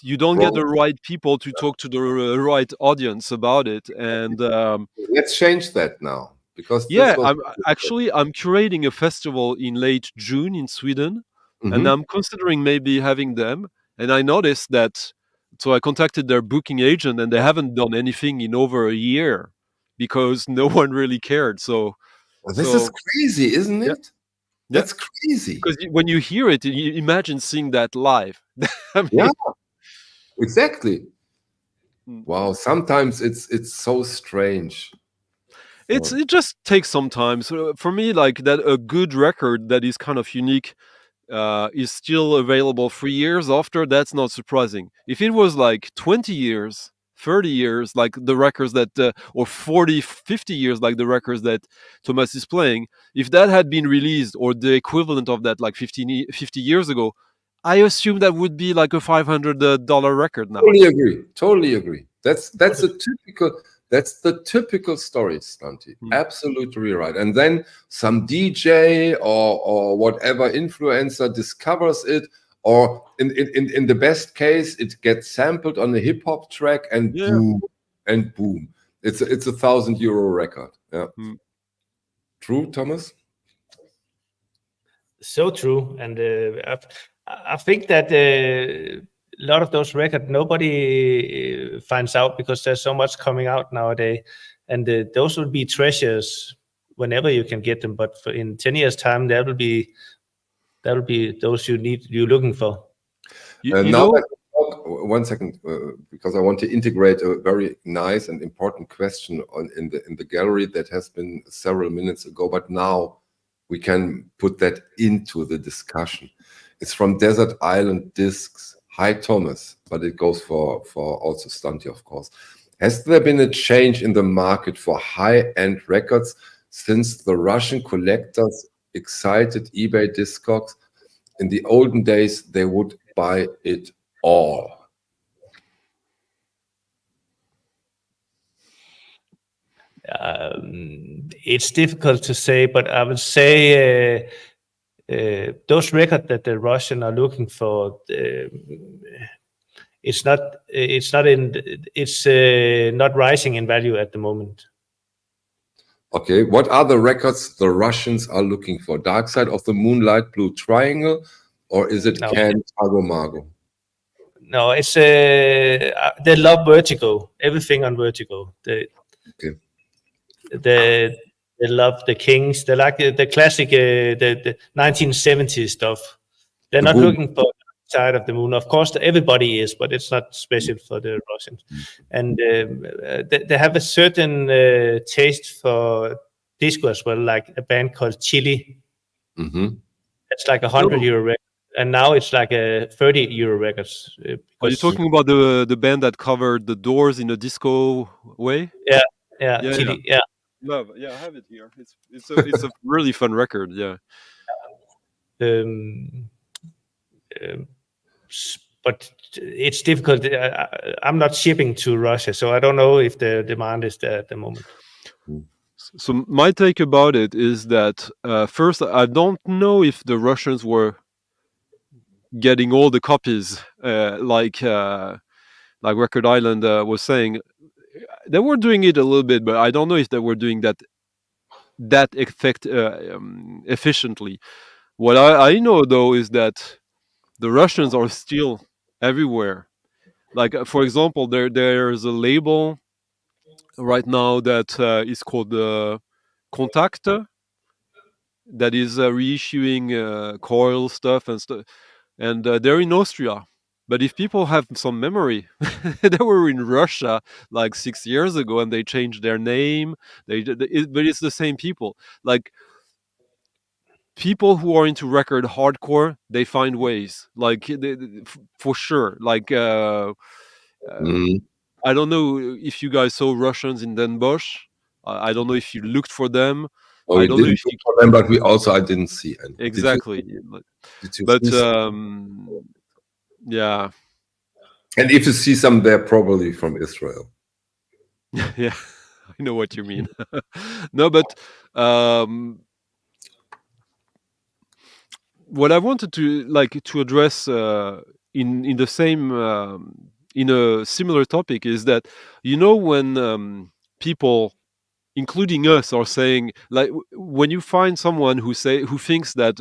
you don't get the right people to talk to the right audience about it, and let's change that now, because I'm curating a festival in late June in Sweden, and I'm considering maybe having them. And I noticed that, so I contacted their booking agent, and they haven't done anything in over a year because no one really cared. So this is crazy, isn't it? Yeah. That's crazy. Because when you hear it, you imagine seeing that live. I mean, yeah, exactly. Wow, sometimes it's so strange. It just takes some time. So for me, like that, a good record that is kind of unique is still available 3 years after. That's not surprising. If it was like 20 years, 30 years, like the records that, or 40, 50 years, like the records that Thomas is playing, if that had been released, or the equivalent of that, like 50 years ago, I assume that would be like a $500 record now. Totally agree. That's the typical story, Stunty. Absolutely right. And then some DJ or whatever influencer discovers it, or in the best case, it gets sampled on a hip hop track, and boom, it's a €1,000 record. Yeah. True, Thomas. So true, and I think that lot of those records nobody finds out because there's so much coming out nowadays, and those would be treasures whenever you can get them. But in 10 years' time, that will be those you're looking for. You now, know, one second, because I want to integrate a very nice and important question in the gallery that has been several minutes ago, but now we can put that into the discussion. It's from Desert Island Discs. Hi, Thomas, but it goes for also Stunty, of course. Has there been a change in the market for high-end records since the Russian collectors excited eBay Discogs? In the olden days, they would buy it all. It's difficult to say, but I would say those records that the Russians are looking for, it's not rising in value at the moment. Okay, what are the records the Russians are looking for? Dark Side of the Moon, Light Blue Triangle, or is it Can Tago Mago? No, it's they love Vertigo. Everything on Vertigo. They love the Kings. They like the classic, the 1970s stuff. They're not looking for Side of the Moon. Of course, everybody is, but it's not special for the Russians. And they have a certain taste for disco as well, like a band called Chili. It's like €100 record, and now it's like a €30 records. Are you talking about the band that covered the Doors in a disco way? Yeah, Chili. Yeah. Love. Yeah, I have it here. It's a really fun record. Yeah. But it's difficult. I'm not shipping to Russia, so I don't know if the demand is there at the moment. So my take about it is that first, I don't know if the Russians were getting all the copies, like Record Island was saying. They were doing it a little bit, but I don't know if they were doing that efficiently. What I know though is that the Russians are still everywhere. Like for example, there's a label right now that is called Contact, that is reissuing coil stuff and stuff, and they're in Austria. But if people have some memory, they were in Russia like 6 years ago, and they changed their name. But it's the same people. Like people who are into record hardcore, they find ways. Like for sure. Like I don't know if you guys saw Russians in Den Bosch. I don't know if you looked for them. I don't know if you for them, but I didn't see any. Exactly. But yeah. And if you see some, they're probably from Israel. Yeah, I know what you mean. No, but what I wanted to address in the same in a similar topic is that when people, including us, are saying, like, when you find someone who thinks that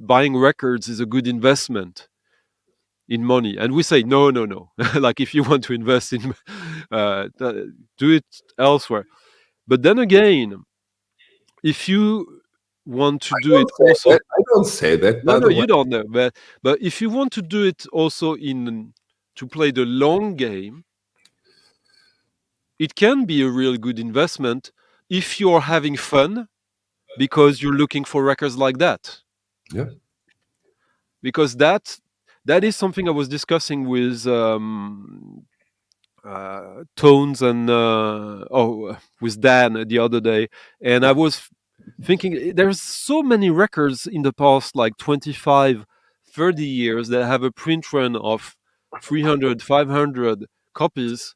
buying records is a good investment in money, and we say no like, if you want to invest in do it elsewhere. But then again, if you want to do it also, I don't say that. No, you don't know. But if you want to do it also to play the long game, it can be a really good investment if you're having fun, because you're looking for records like that. Yeah. Because that is something I was discussing with Tones and with Dan the other day, and I was thinking there's so many records in the past, like 25, 30 years, that have a print run of 300, 500 copies.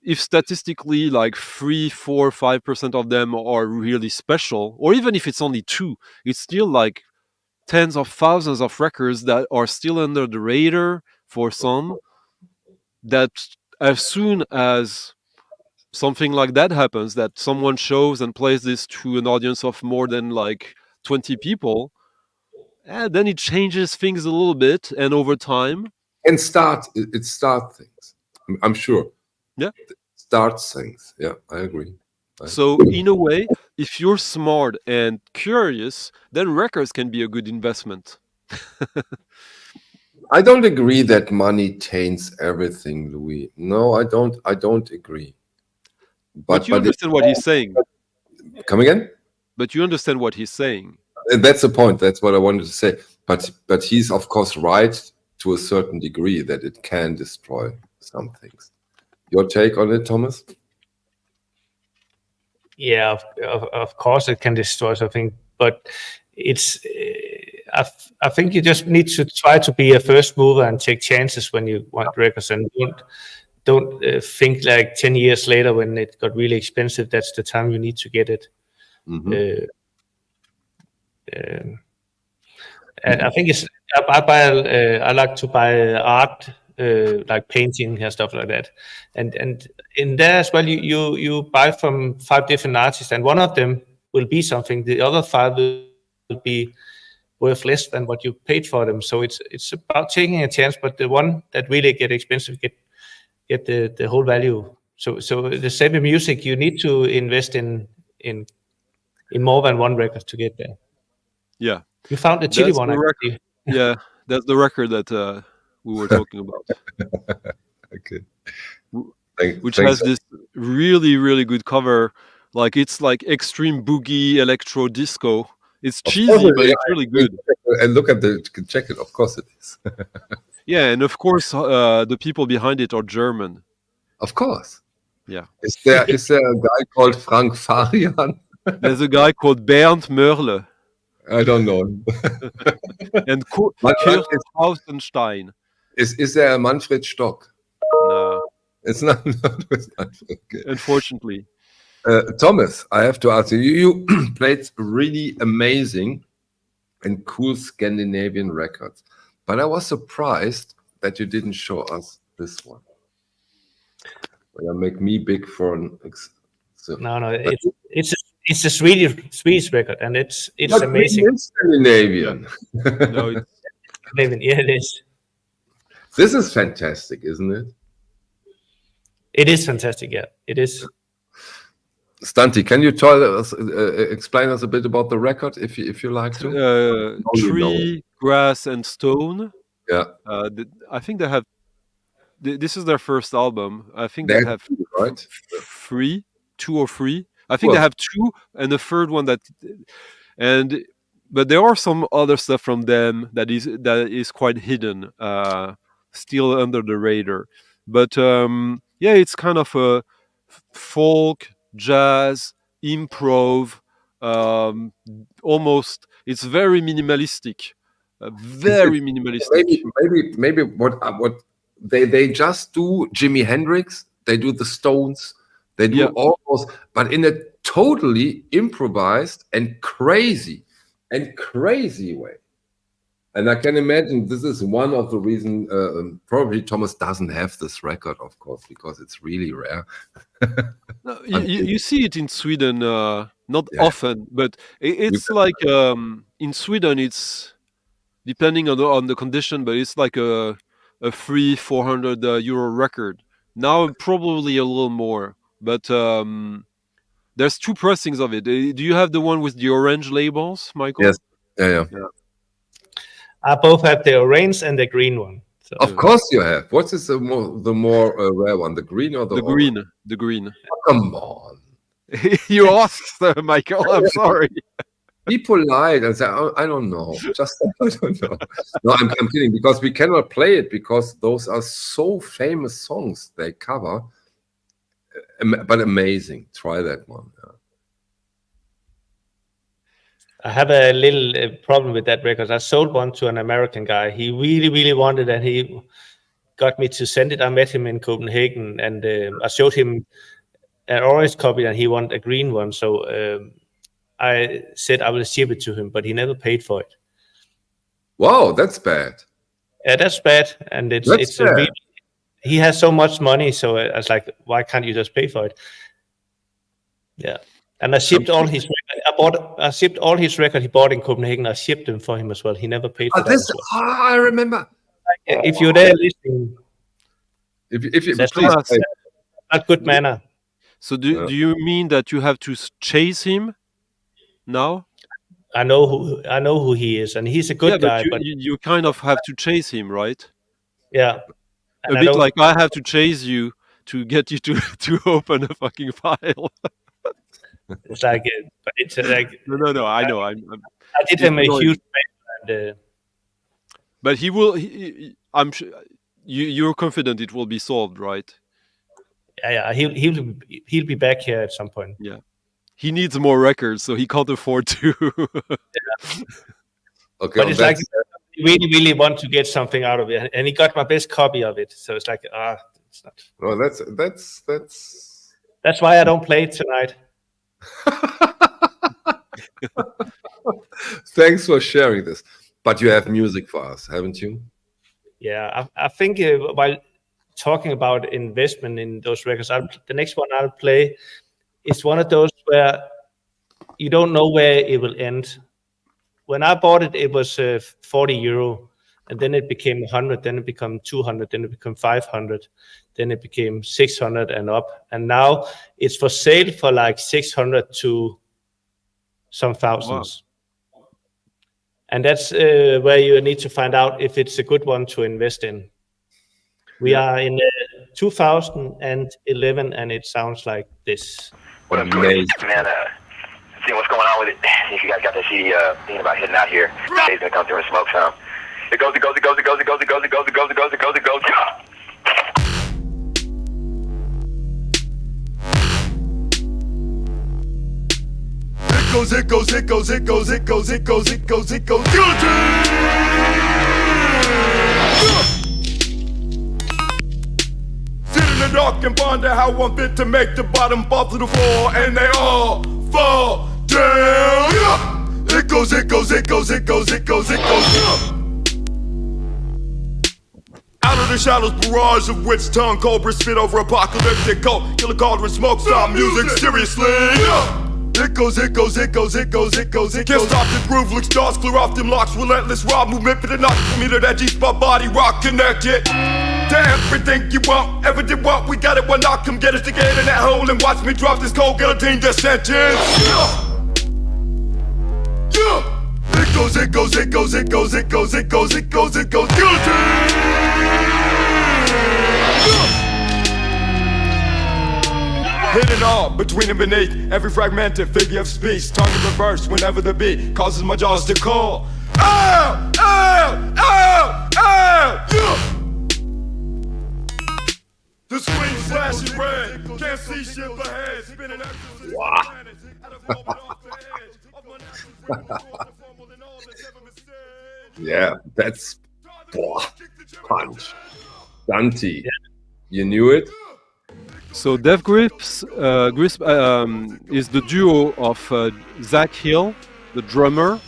If statistically like 3, 4, 5% of them are really special, or even if it's only 2, it's still like tens of thousands of records that are still under the radar for some, that as soon as something like that happens, that someone shows and plays this to an audience of more than like 20 people, then it changes things a little bit, and over time. can start. It starts things. I'm sure. Yeah. It starts things. Yeah, I agree. So in a way, if you're smart and curious, then records can be a good investment. I don't agree that money taints everything, Louis. No, I don't. I don't agree. But you understand what he's saying. Come again? But you understand what he's saying. That's the point. That's what I wanted to say. But he's of course right to a certain degree that it can destroy some things. Your take on it, Thomas? Yeah, of course it can destroy something, but it's. I think you just need to try to be a first mover and take chances when you want records, and don't think like 10 years later when it got really expensive. That's the time you need to get it. And I think it's. I like to buy art. Like painting and stuff like that, and in there as well, you buy from 5 different artists, and one of them will be something. The other 5 will be worth less than what you paid for them. So it's about taking a chance, but the one that really get expensive get the whole value. So the same in music, you need to invest in more than one record to get there. Yeah, you found the chili one. Yeah, that's the record that. We were talking about. Okay. Which has this really, really good cover. Like it's like extreme boogie electro disco. It's cheesy, but it's really good. And look at check it. Of course it is. Yeah, and of course the people behind it are German. Of course. Yeah. Is there a guy called Frank Farian? There's a guy called Bernd Mörle. I don't know. And Kurt Hausenstein. Is there a Manfred Stock? No. It's not. Okay. Unfortunately. Thomas, I have to ask you, you played really amazing and cool Scandinavian records, but I was surprised that you didn't show us this one. Well, make me big for an. No, it's a Swedish record, and it's amazing. It's Scandinavian. No, it's Scandinavian. Yeah, it is. This is fantastic, isn't it? It is fantastic. Yeah, it is. Stanti, can you explain us a bit about the record, if you like to? Tree, Grass, and Stone. Yeah. I think they have. This is their first album. I think they have 2 or 3. I think they have 2, and the third one but there are some other stuff from them that is quite hidden, still under the radar. But yeah, it's kind of a folk, jazz, improv, almost. It's very minimalistic, very minimalistic. Maybe what they just do Jimi Hendrix. They do the Stones. They do almost, but in a totally improvised and crazy way. And I can imagine this is one of the reasons probably Thomas doesn't have this record, of course, because it's really rare. No, you see it in Sweden, not often, but it's like in Sweden, it's depending on the condition, but it's like a 300-400 euro record. Now probably a little more. But there's 2 pressings of it. Do you have the one with the orange labels, Michael? Yes. Yeah. I both have the orange and the green one. So. Of course you have. What is the more rare one? The green or the orange? Green? The green. Oh, come on. You asked, Michael. I'm sorry. Be polite and say, oh, I don't know. Just I don't know. No, I'm kidding, because we cannot play it because those are so famous songs they cover. But amazing. Try that one. Yeah. I have a little problem with that record. I sold one to an American guy. He really, really wanted it, and he got me to send it. I met him in Copenhagen, and I showed him an orange copy, and he wanted a green one. So I said I will ship it to him, but he never paid for it. Wow, that's bad. Yeah, that's bad. And it's bad. He has so much money, so I was like, why can't you just pay for it? Yeah. And I shipped all his record. I shipped all his record he bought in Copenhagen. I shipped them for him as well. He never paid for that. I remember. If you're there listening, If you that's please, not good manner. So do you mean that you have to chase him now? I know who he is, and he's a good guy. But you kind of have to chase him, right? Yeah, a bit like I have to chase you to get you to open a fucking file. It's like, but it's like no. I know. I did him a huge favor, and but he will. I'm sure you're confident it will be solved, right? Yeah. He'll be back here at some point. Yeah, he needs more records, so he can't afford to. Okay, but it's like he really want to get something out of it, and he got my best copy of it. So it's like, it's not. Well, That's why I don't play it tonight. Thanks for sharing this. But you have music for us, haven't you? Yeah, I think while talking about investment in those records, the next one I'll play is one of those where you don't know where it will end. When I bought it, it was €40, and then it became 100, then it became 200, then it became 500, then it became 600 and up, and now it's for sale for like 600 to some thousands. Wow. And that's where you need to find out if it's a good one to invest in. We are in 2011, and it sounds like this. What up, man? Seeing what's going on with it. If you guys got that CD thinking about hitting out here, Dave's gonna come through and smoke some. It goes. It goes. It Sit in the dark and ponder how I'm fit to make the bottom fall to the floor, and they all fall down. It goes. Out of the shadows, barrage of witch tongue, cobra spit over apocalyptic cold. Killer cauldron smoke, stop music seriously. It goes. Can't stop the groove, look stars clear off them locks. Relentless raw movement for the knock. From me to that G-spot body rock connected to everything you want, ever did want. We got it, one knock, come get us together in that hole and watch me drop this cold guillotine death sentence. It goes, guillotine. Hidden all between and beneath every fragmented figure of speech. Tongue in reverse whenever the beat causes my jaws to call. Ow! Ow! Ow! Ow! Yeah! The screen flashing red. Can't see shit but head. Spinning wow. Yeah, that's punch. Dante. Yeah. You knew it? So Death Grips is the duo of Zach Hill, the drummer,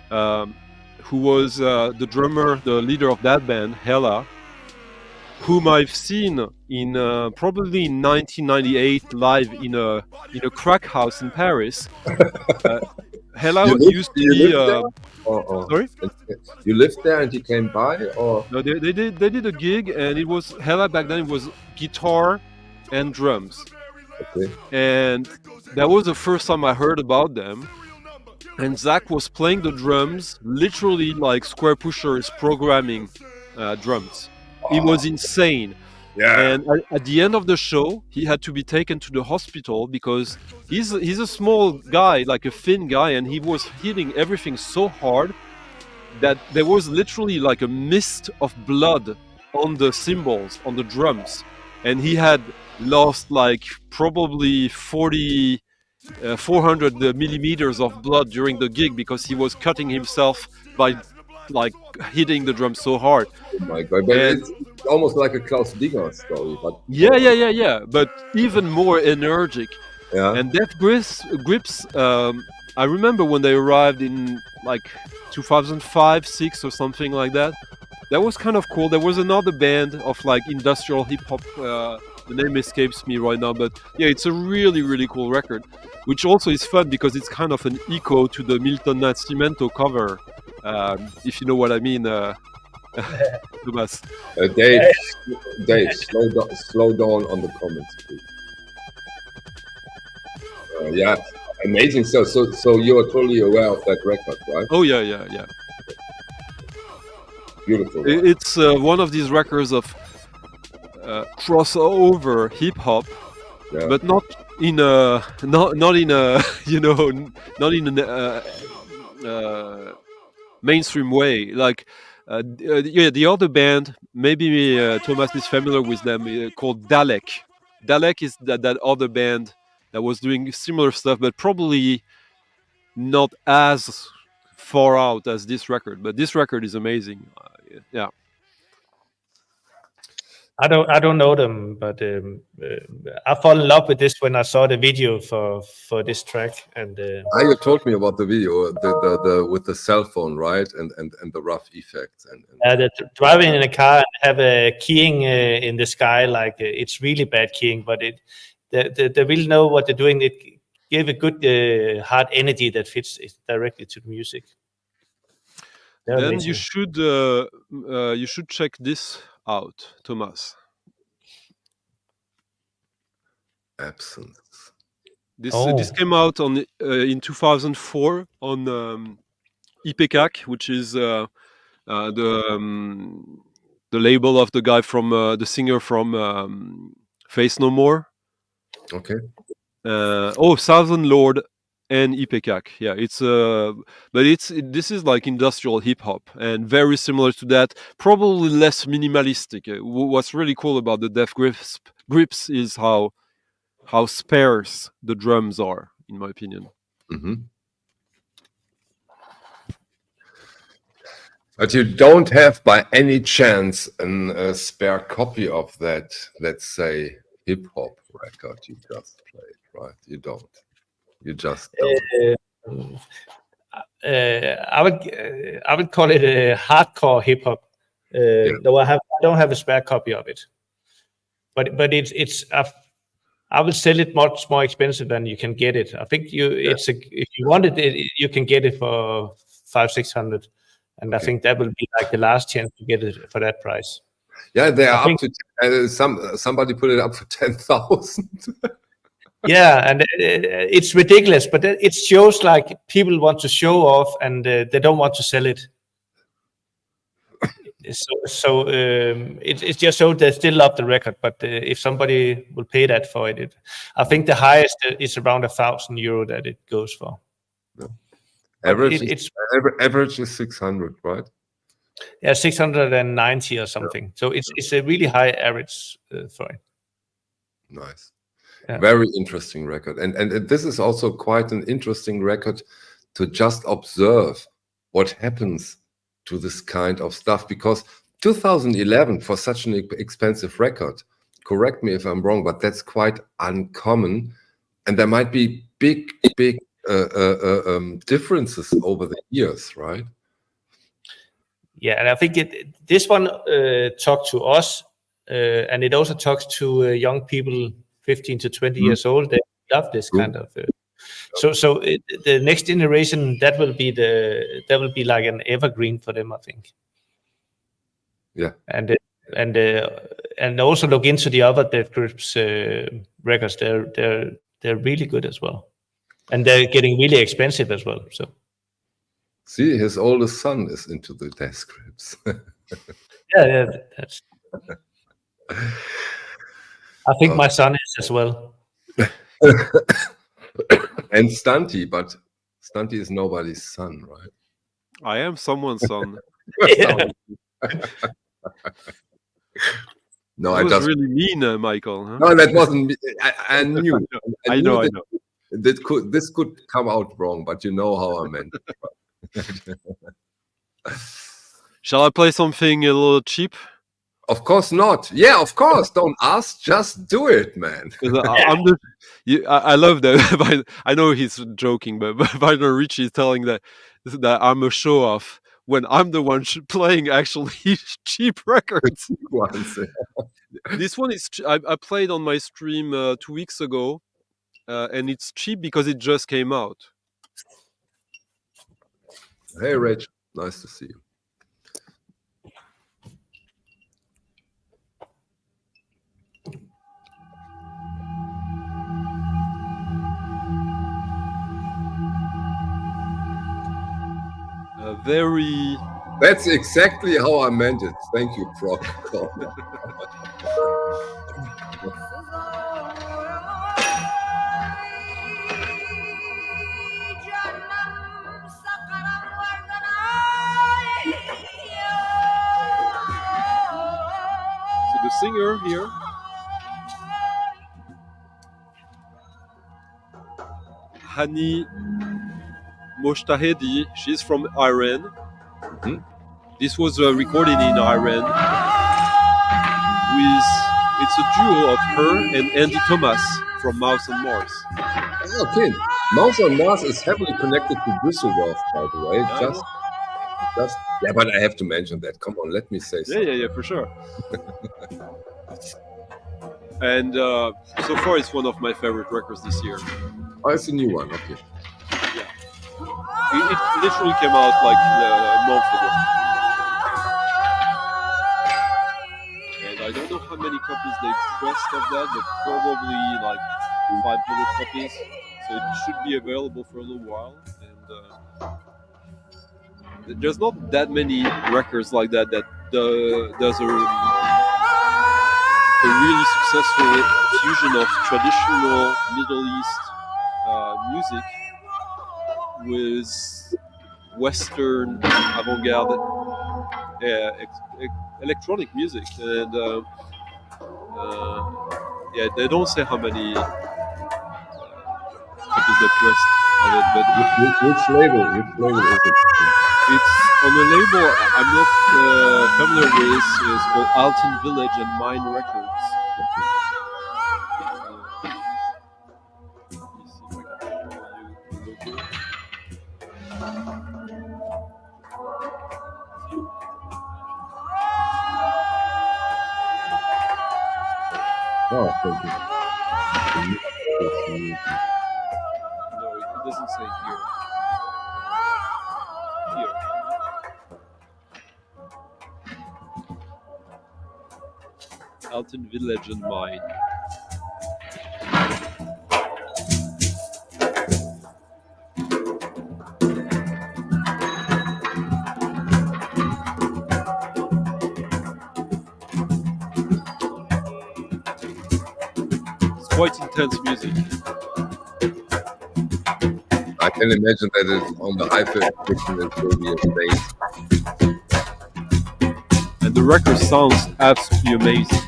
who was the drummer, the leader of that band, Hella, whom I've seen in probably in 1998 live in a crack house in Paris. Hella used to be. Sorry, you lived there and he came by, or no? They did a gig, and it was Hella back then. It was guitar and drums. Okay. And that was the first time I heard about them. And Zach was playing the drums, literally like Square Pusher is programming drums. It was insane. Yeah. And at the end of the show, he had to be taken to the hospital because he's a small guy, like a thin guy, and he was hitting everything so hard that there was literally like a mist of blood on the cymbals, on the drums. And he had lost like probably 400 millimeters of blood during the gig because he was cutting himself by like hitting the drum so hard. Oh my god! But it's almost like a Klaus Dinger story. But yeah. But even more energetic. Yeah. And Death Grips. I remember when they arrived in like 2005, 6 or something like that. That was kind of cool. There was another band of like industrial hip hop. The name escapes me right now, but yeah, it's a really cool record, which also is fun because it's kind of an echo to the Milton Nascimento cover, if you know what I mean. Thomas. Dave, slow down on the comments, please. Yeah, amazing. So you're totally aware of that record, right? Oh yeah. Beautiful. Right? It's one of these records of crossover hip hop, but not in a not in a not in a mainstream way. Like the other band, maybe Thomas is familiar with them, called Dalek. Dalek is that other band that was doing similar stuff, but probably not as far out as this record. But this record is amazing. Yeah. I don't know them, but I fell in love with this when I saw the video for this track. And you told me about the video, the with the cell phone, right, and the rough effects and driving in a car and have a keying in the sky, like it's really bad keying, but they really know what they're doing. It gave a good hard energy that fits directly to the music. They're then amazing. you should check this out, Thomas. Absence. This came out on in 2004 on IPCAC, which is the label of the guy from the singer from Face No More. Okay. Southern Lord and IPCAC. Yeah, it's but this is like industrial hip hop and very similar to that. Probably less minimalistic. What's really cool about the Death Grips is how sparse the drums are, in my opinion. Mm-hmm. But you don't have, by any chance, a spare copy of that, let's say, hip hop record you just played, right? You don't. You just don't. I would call it a hardcore hip hop. Though I don't have a spare copy of it. But it's I will sell it much more expensive than you can get it. I think if you want it, you can get it for 500-600, and I think that will be like the last chance to get it for that price. Yeah, they are up to somebody put it up for 10,000. Yeah, and it's ridiculous, but it shows like people want to show off and they don't want to sell it. So it's just so they still love the record, but if somebody will pay that for it, I think the highest is around €1,000 that it goes for. No. Average is 600, right? Yeah, 690 or something. Yeah. So it's a really high average for it. Nice. Yeah. Very interesting record. And this is also quite an interesting record to just observe what happens to this kind of stuff, because 2011 for such an expensive record, correct me if I'm wrong, but that's quite uncommon, and there might be big differences over the years, right? Yeah, and I think this one talked to us, and it also talks to young people 15 to 20 years old. They love this kind of so the next generation, that will be like an evergreen for them, I think. Yeah. And also look into the other Death Grips records. They're really good as well, and they're getting really expensive as well. So see, his oldest son is into the Death Grips. yeah, that's I think my son is as well. And Stunty, but Stunty is nobody's son, right? I am someone's son. No, that was really mean, Michael. Huh? No, that wasn't. I knew. I know. This could come out wrong, but you know how I meant it. Shall I play something a little cheap? Of course not. Yeah, of course. Don't ask. Just do it, man. I love that. I know he's joking, but Viner Ricci is telling that I'm a show off when I'm the one playing actually cheap records. This one is I played on my stream 2 weeks ago, and it's cheap because it just came out. Hey, Rich. Nice to see you. very. That's exactly how I meant it. Thank you, Proc. So the singer here, Hani Moshtahedi, she's from Iran. Mhm. This was recorded in Iran. It's a duo of her and Andy Thomas from Mouse on Mars. Okay, Mouse on Mars is heavily connected to Düsseldorf, by the way. Just yeah, but I have to mention that. Come on, let me say so. Yeah, for sure. And so far, it's one of my favorite records this year. Oh, it's a new one. Okay. It literally came out like a month ago. And I don't know how many copies they pressed of that, but probably like 500 copies. So it should be available for a little while. And there's not that many records like that does a really successful fusion of traditional Middle East music with Western avant-garde electronic music, and they don't say how many copies they pressed of it, but Which label is it? it's on a label I'm not familiar with. It's called Alton Village and Mine Records. Oh, thank you. No, it doesn't say here. Alton Village and Mine. It's quite intense music. I can imagine that it's on the hi-fi section. It will be a bass. And the record sounds absolutely amazing.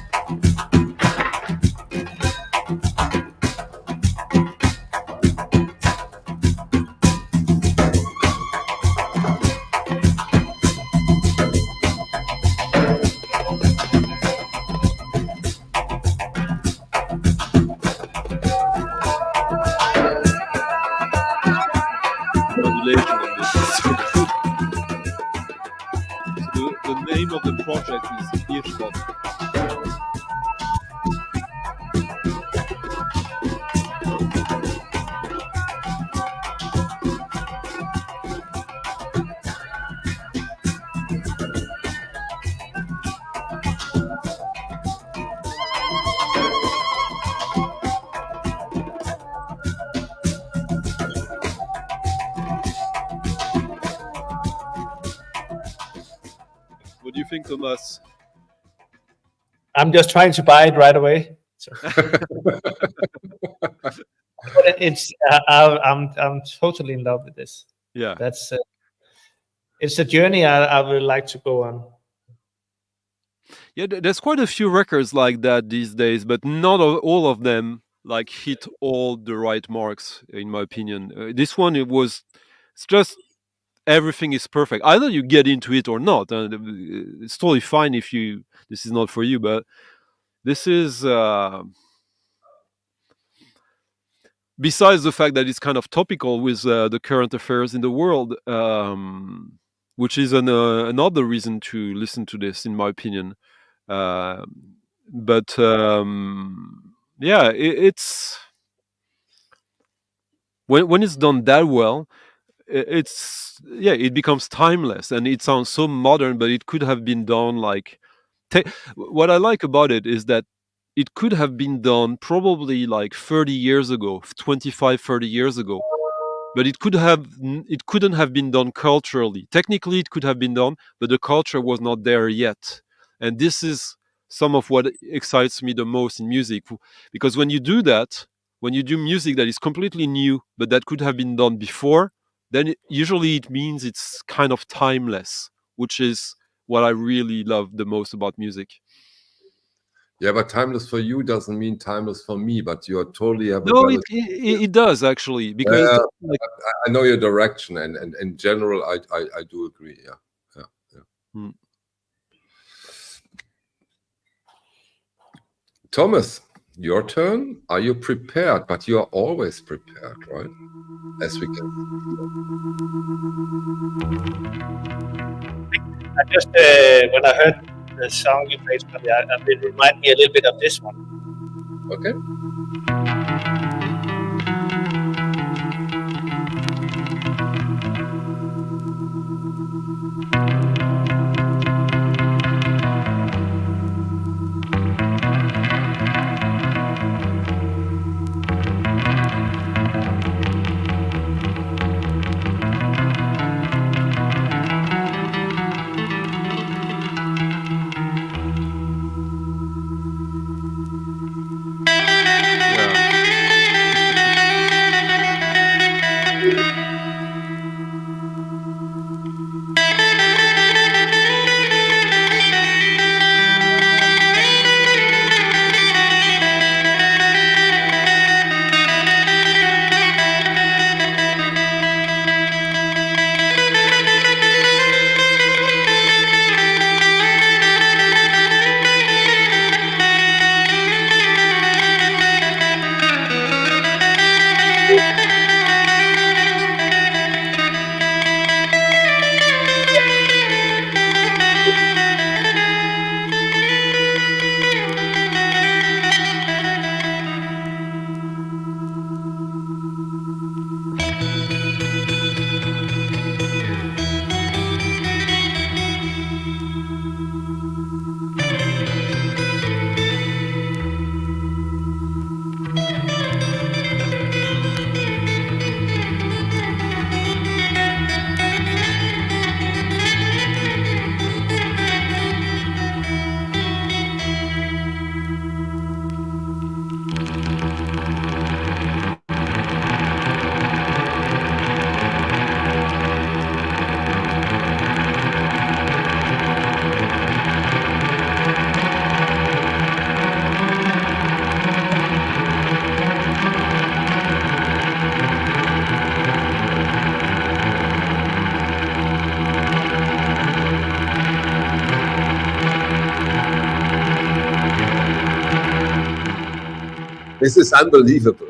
Modulation on this is so good. So the name of the project is Earshot. What do you think, Thomas? I'm just trying to buy it right away. So. But it's I'm totally in love with this. Yeah, That's it's a journey I would like to go on. yeah. There's quite a few records like that these days, but not all of them like hit all the right marks, in my opinion. This one, it's just everything is perfect. Either you get into it or not, and it's totally fine if this is not for you. But this is besides the fact that it's kind of topical with the current affairs in the world, which is another reason to listen to this, in my opinion. But yeah, it's when it's done that well, it becomes timeless, and it sounds so modern, but it could have been done like what I like about it is that it could have been done probably like 30 years ago, 25, 30 years ago, but it couldn't have been done culturally. Technically, it could have been done, but the culture was not there yet. And this is some of what excites me the most in music, because when you do that, when you do music that is completely new, but that could have been done before, then usually it means it's kind of timeless, which is what I really love the most about music. Yeah, but timeless for you doesn't mean timeless for me, but you totally have no, it does actually, because I know your direction, and in general, I do agree. Yeah. Hmm. Thomas, your turn. Are you prepared? But you are always prepared, right? As we can. I just when I heard the song you played for me, it reminded me a little bit of this one. Okay. This is unbelievable.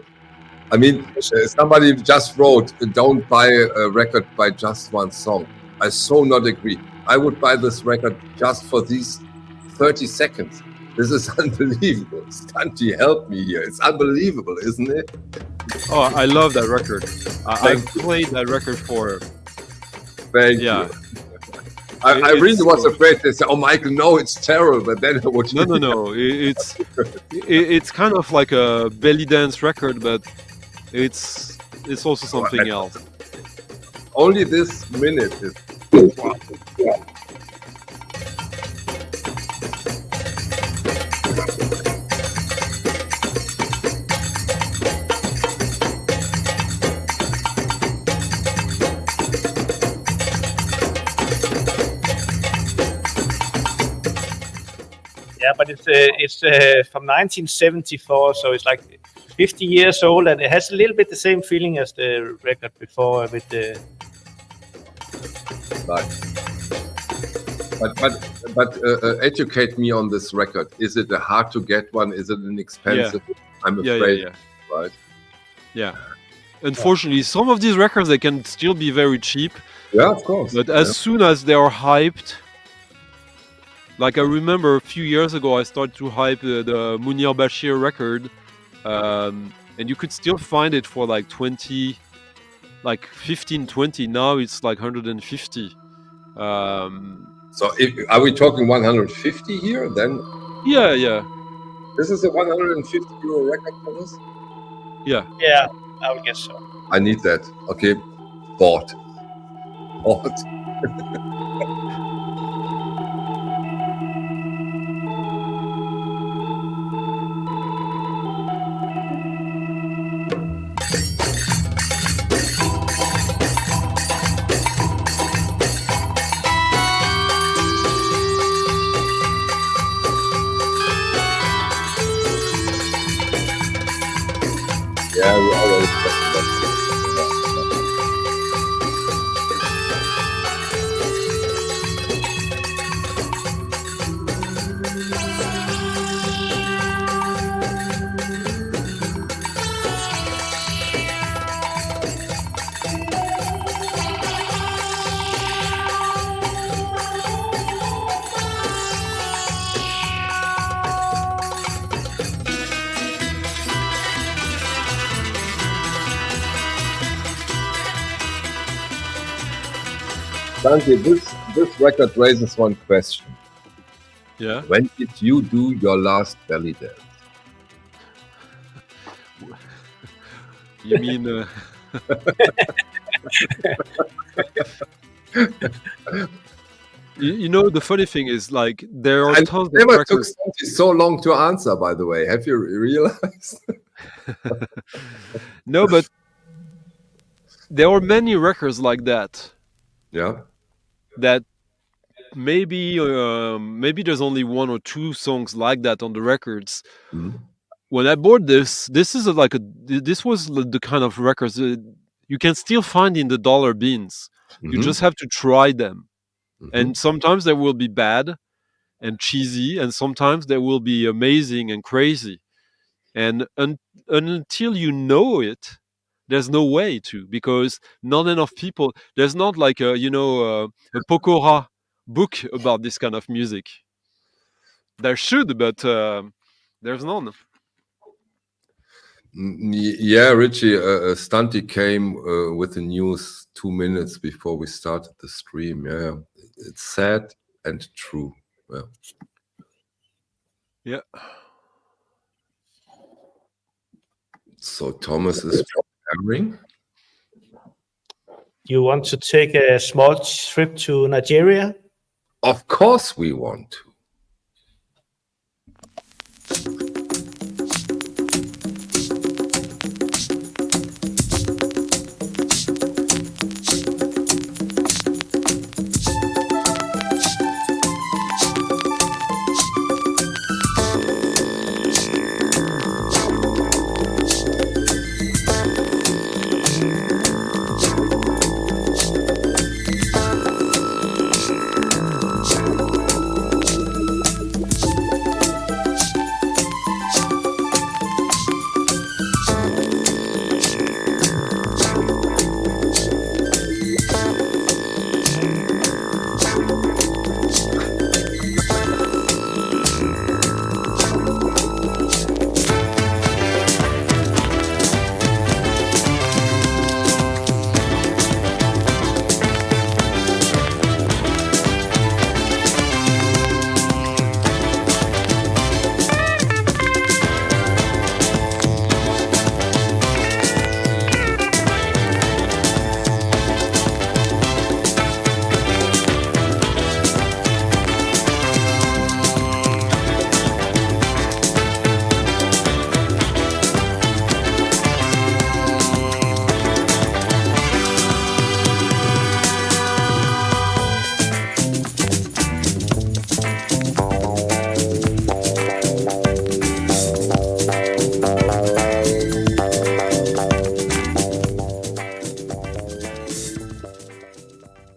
I mean, somebody just wrote, don't buy a record by just one song. I so not agree. I would buy this record just for these 30 seconds. This is unbelievable. Stunty, help me here. It's unbelievable, isn't it? Oh, I love that record. I've played that record for... Thank you. I really was afraid they say, "Oh, Michael, no, it's terrible." But then what? No. It's kind of like a belly dance record, but it's also something else. Only this minute is. Wow. Yeah, but it's from 1974, so it's like 50 years old, and it has a little bit the same feeling as the record before with the. But educate me on this record. Is it a hard to get one? Is it an expensive? Yeah. I'm afraid. Yeah. Right. Yeah. Unfortunately, some of these records, they can still be very cheap. Yeah, of course. But as soon as they are hyped, like I remember a few years ago, I started to hype the Munir Bashir record, and you could still find it for like 20, like 15, 20. Now it's like 150. So are we talking 150 here then? Yeah. This is a 150 euro record for us? Yeah. Yeah, I would guess so. I need that. Okay, bought. Yeah, we always talking about Dante, this record raises one question. Yeah. When did you do your last belly dance? You mean? You know, the funny thing is, like, there are And tons of never took records. Santi so long to answer, by the way. Have you realized? No, but there are many records like that. Yeah. That maybe there's only one or two songs like that on the records. Mhm. When I bought this is this was the kind of records you can still find in the dollar bins. You Mhm. just have to try them. Mhm. And sometimes they will be bad and cheesy, and sometimes they will be amazing and crazy. And until you know it, there's no way to, because not enough people. There's not like a Pokora book about this kind of music. There should, but there's none. Yeah, Richie, Stunty came with the news 2 minutes before we started the stream. Yeah, it's sad and true. Yeah. Yeah. So Thomas is preparing. You want to take a small trip to Nigeria? Of course we want to.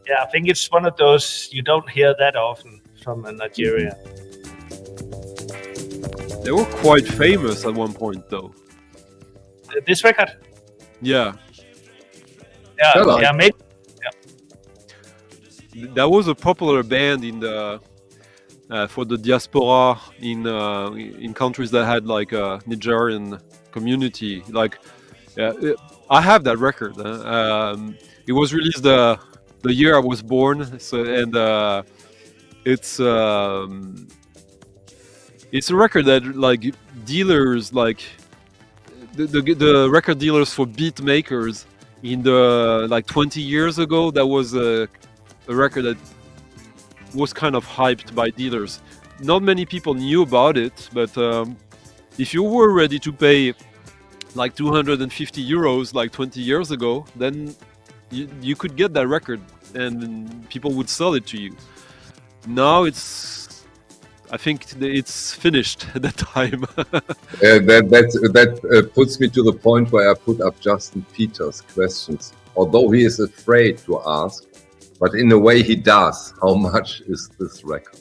Yeah, I think it's one of those you don't hear that often from Nigeria. They were quite famous at one point, though. This record? Yeah. Yeah, maybe. That was a popular band in the for the diaspora in countries that had like a Nigerian community. Like, I have that record. It was released the year I was born. So, and it's a record that like dealers, like the record dealers for beat makers, in the like 20 years ago, that was a record that was kind of hyped by dealers. Not many people knew about it, but if you were ready to pay like 250 euros like 20 years ago, then you could get that record and people would sell it to you. Now I think it's finished at that time. That puts me to the point where I put up Justin Peters' questions. Although he is afraid to ask, but in a way he does. How much is this record?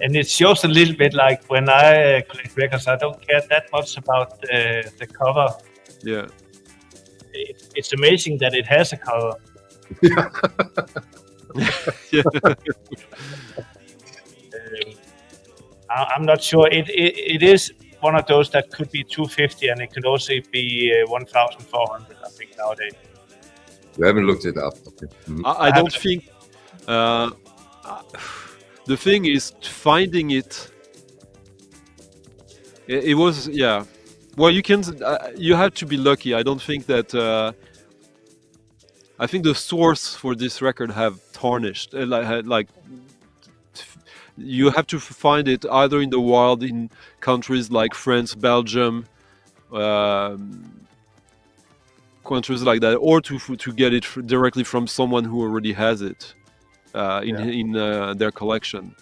And it shows a little bit like when I collect records, I don't care that much about the cover. Yeah. It's amazing that it has a cover. Yeah. I'm not sure. It is one of those that could be 250, and it could also be 1,400. I think nowadays. You haven't looked it up. Okay. I don't think. The thing is finding it. It was Well, you have to be lucky. I don't think that. I think the source for this record have tarnished. Like you have to find it either in the wild in countries like France, Belgium, countries like that, or to get it directly from someone who already has it in their collection.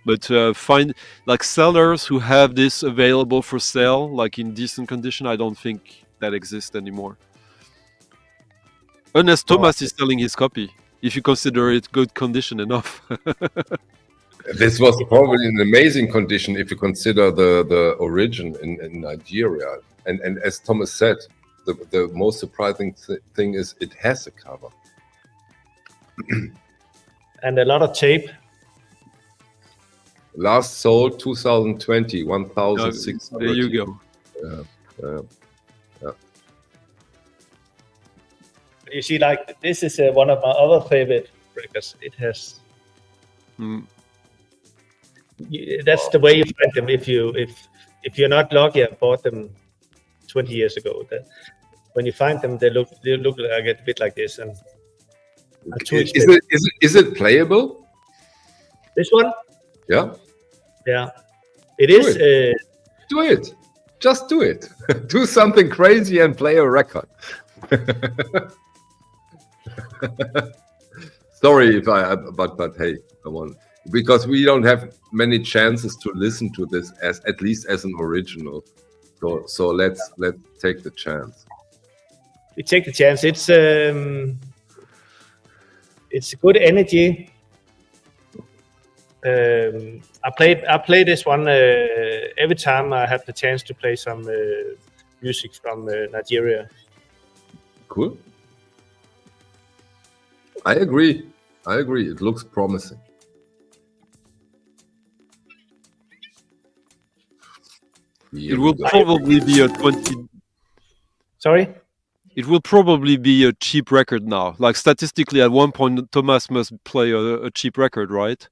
But find like sellers who have this available for sale, like in decent condition, I don't think that exists anymore. Unless Thomas is selling his copy, if you consider it good condition enough. This was probably an amazing condition if you consider the origin in Nigeria. And as Thomas said, the most surprising thing is it has a cover. And a lot of tape. Last sold 2020, 1,600. There you go. Yeah. You see, like this is one of my other favorite records. It has. That's the way you find them. If you're not lucky, I bought them 20 years ago. When you find them, they look like a bit like this. And is it playable? This one? Yeah. Yeah. It is. Do it. Just do it. Do something crazy and play a record. Sorry but hey, come on. Because we don't have many chances to listen to this at least as an original. So let's take the chance. We take the chance. It's good energy. I play this one every time I have the chance to play some music from Nigeria. Cool. I agree. It looks promising. It will probably be a 20. Sorry? It will probably be a cheap record now. Like statistically, at one point, Thomas must play a cheap record, right?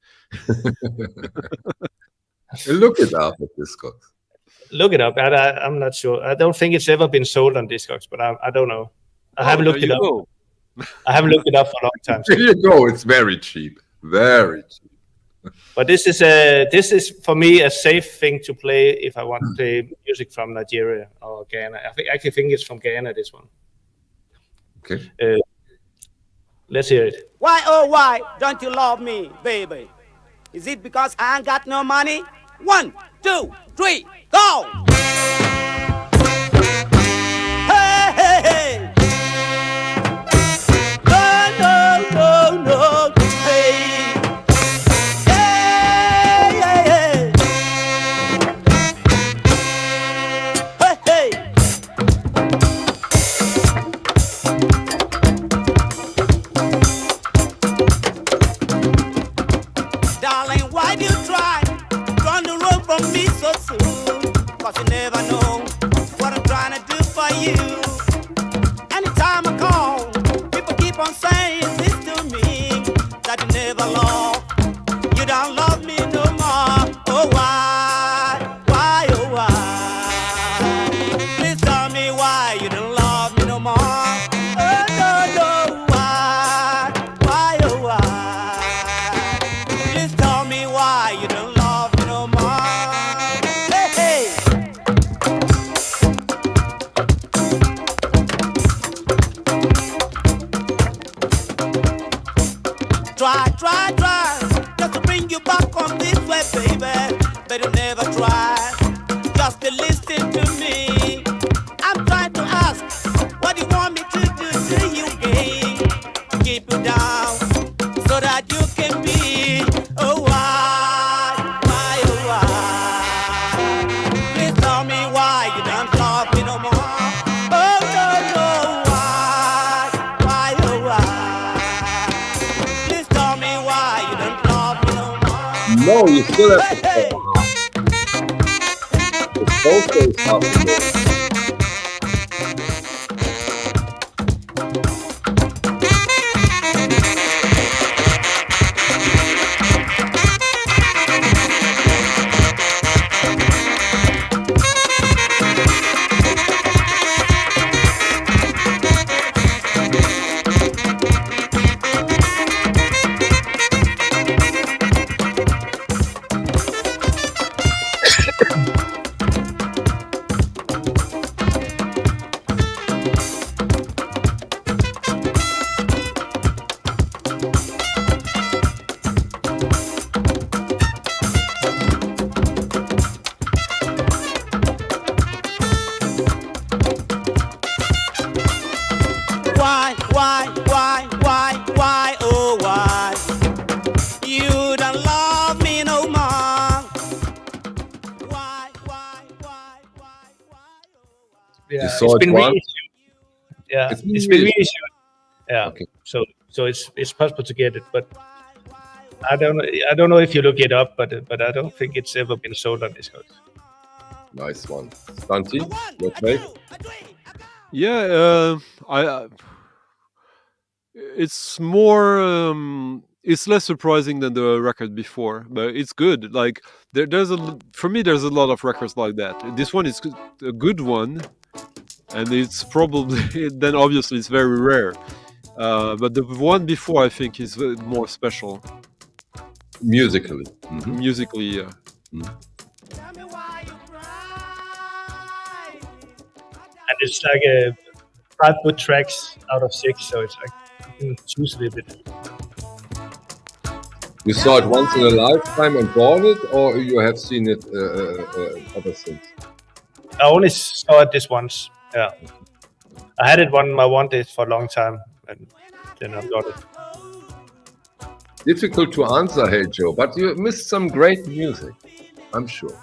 Look it up at Discogs. Look it up. I'm not sure. I don't think it's ever been sold on Discogs, but I don't know. I haven't looked it up. I haven't looked it up for a long time. There you go. It's very cheap. Very cheap. But this is for me a safe thing to play if I want to play music from Nigeria or Ghana. I actually think it's from Ghana, this one. Okay. Let's hear it. Why, oh why don't you love me, baby? Is it because I ain't got no money? 1, 2, 3, go! Hey, hey, hey! No, hey! Hey, hey, hey! Hey, hey! Darling, why do you try to run the road from me so soon? 'Cause you never know what I'm trying to do for you. Anytime I call, people keep on saying this to me, that you never love, you don't love me no more. Oh why, oh why? Please tell me why you don't love me no never tried just to listen to me. I'm trying to ask, what do you want me to do to you, gay? Keep you down so that you can be a wife. Why, oh, why? Please tell me why you don't love me no more. Oh, no, no, why, oh, why? Please tell me why you don't love me no more. No, you still have to play half. It's both days half a minute. Why, oh, why? You don't love me no more. Why, oh, why? Yeah, You saw it been once? reissued. Yeah, It's been it's been reissued. reissued. Yeah, Okay. so it's possible to get it, but I don't know if you look it up, but I don't think it's ever been sold on Discogs. Nice one. Stunty, your take? Yeah, it's more. It's less surprising than the record before, but it's good. Like for me, there's a lot of records like that. This one is a good one, and it's probably then obviously it's very rare. But the one before I think is more special Musically. musically. Yeah. And it's like 5 good tracks out of 6, so it's like you can choose a little bit. You saw it once in a lifetime and bought it, or you have seen it ever since? I only saw it this once. Yeah, I had it on my want list for a long time, and then I got it. Difficult to answer, hey Joe, but you missed some great music, I'm sure.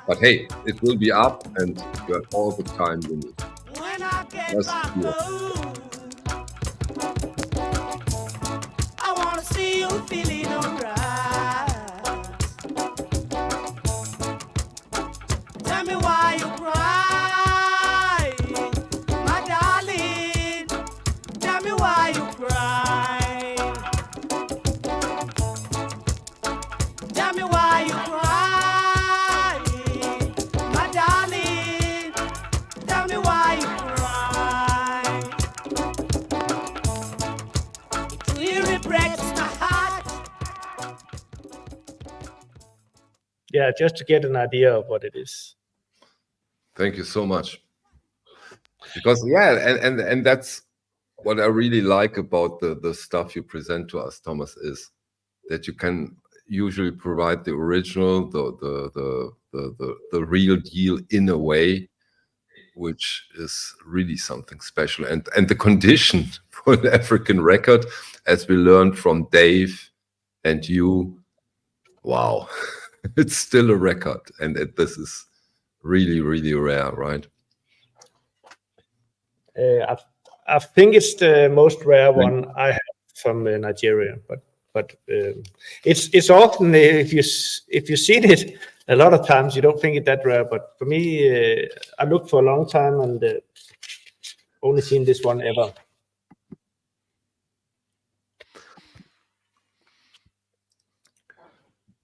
But hey, it will be up, and you have all the time you need. That's cool. I wanna see you feeling alright. Tell me why you cry, my darling. Tell me why you cry. Tell me why you cry, my darling. Tell me why you cry. It really breaks my heart. Yeah, just to get an idea of what it is. Thank you so much. Because yeah, and that's what I really like about the stuff you present to us, Thomas, is that you can usually provide the original, the real deal in a way, which is really something special. And the condition for an African record, as we learned from Dave and you, wow, it's still a record, and this is really, really rare, right? I think it's the most rare one I have from Nigeria, but it's often if you've seen it a lot of times, you don't think it that rare. But for me, I looked for a long time and only seen this one ever.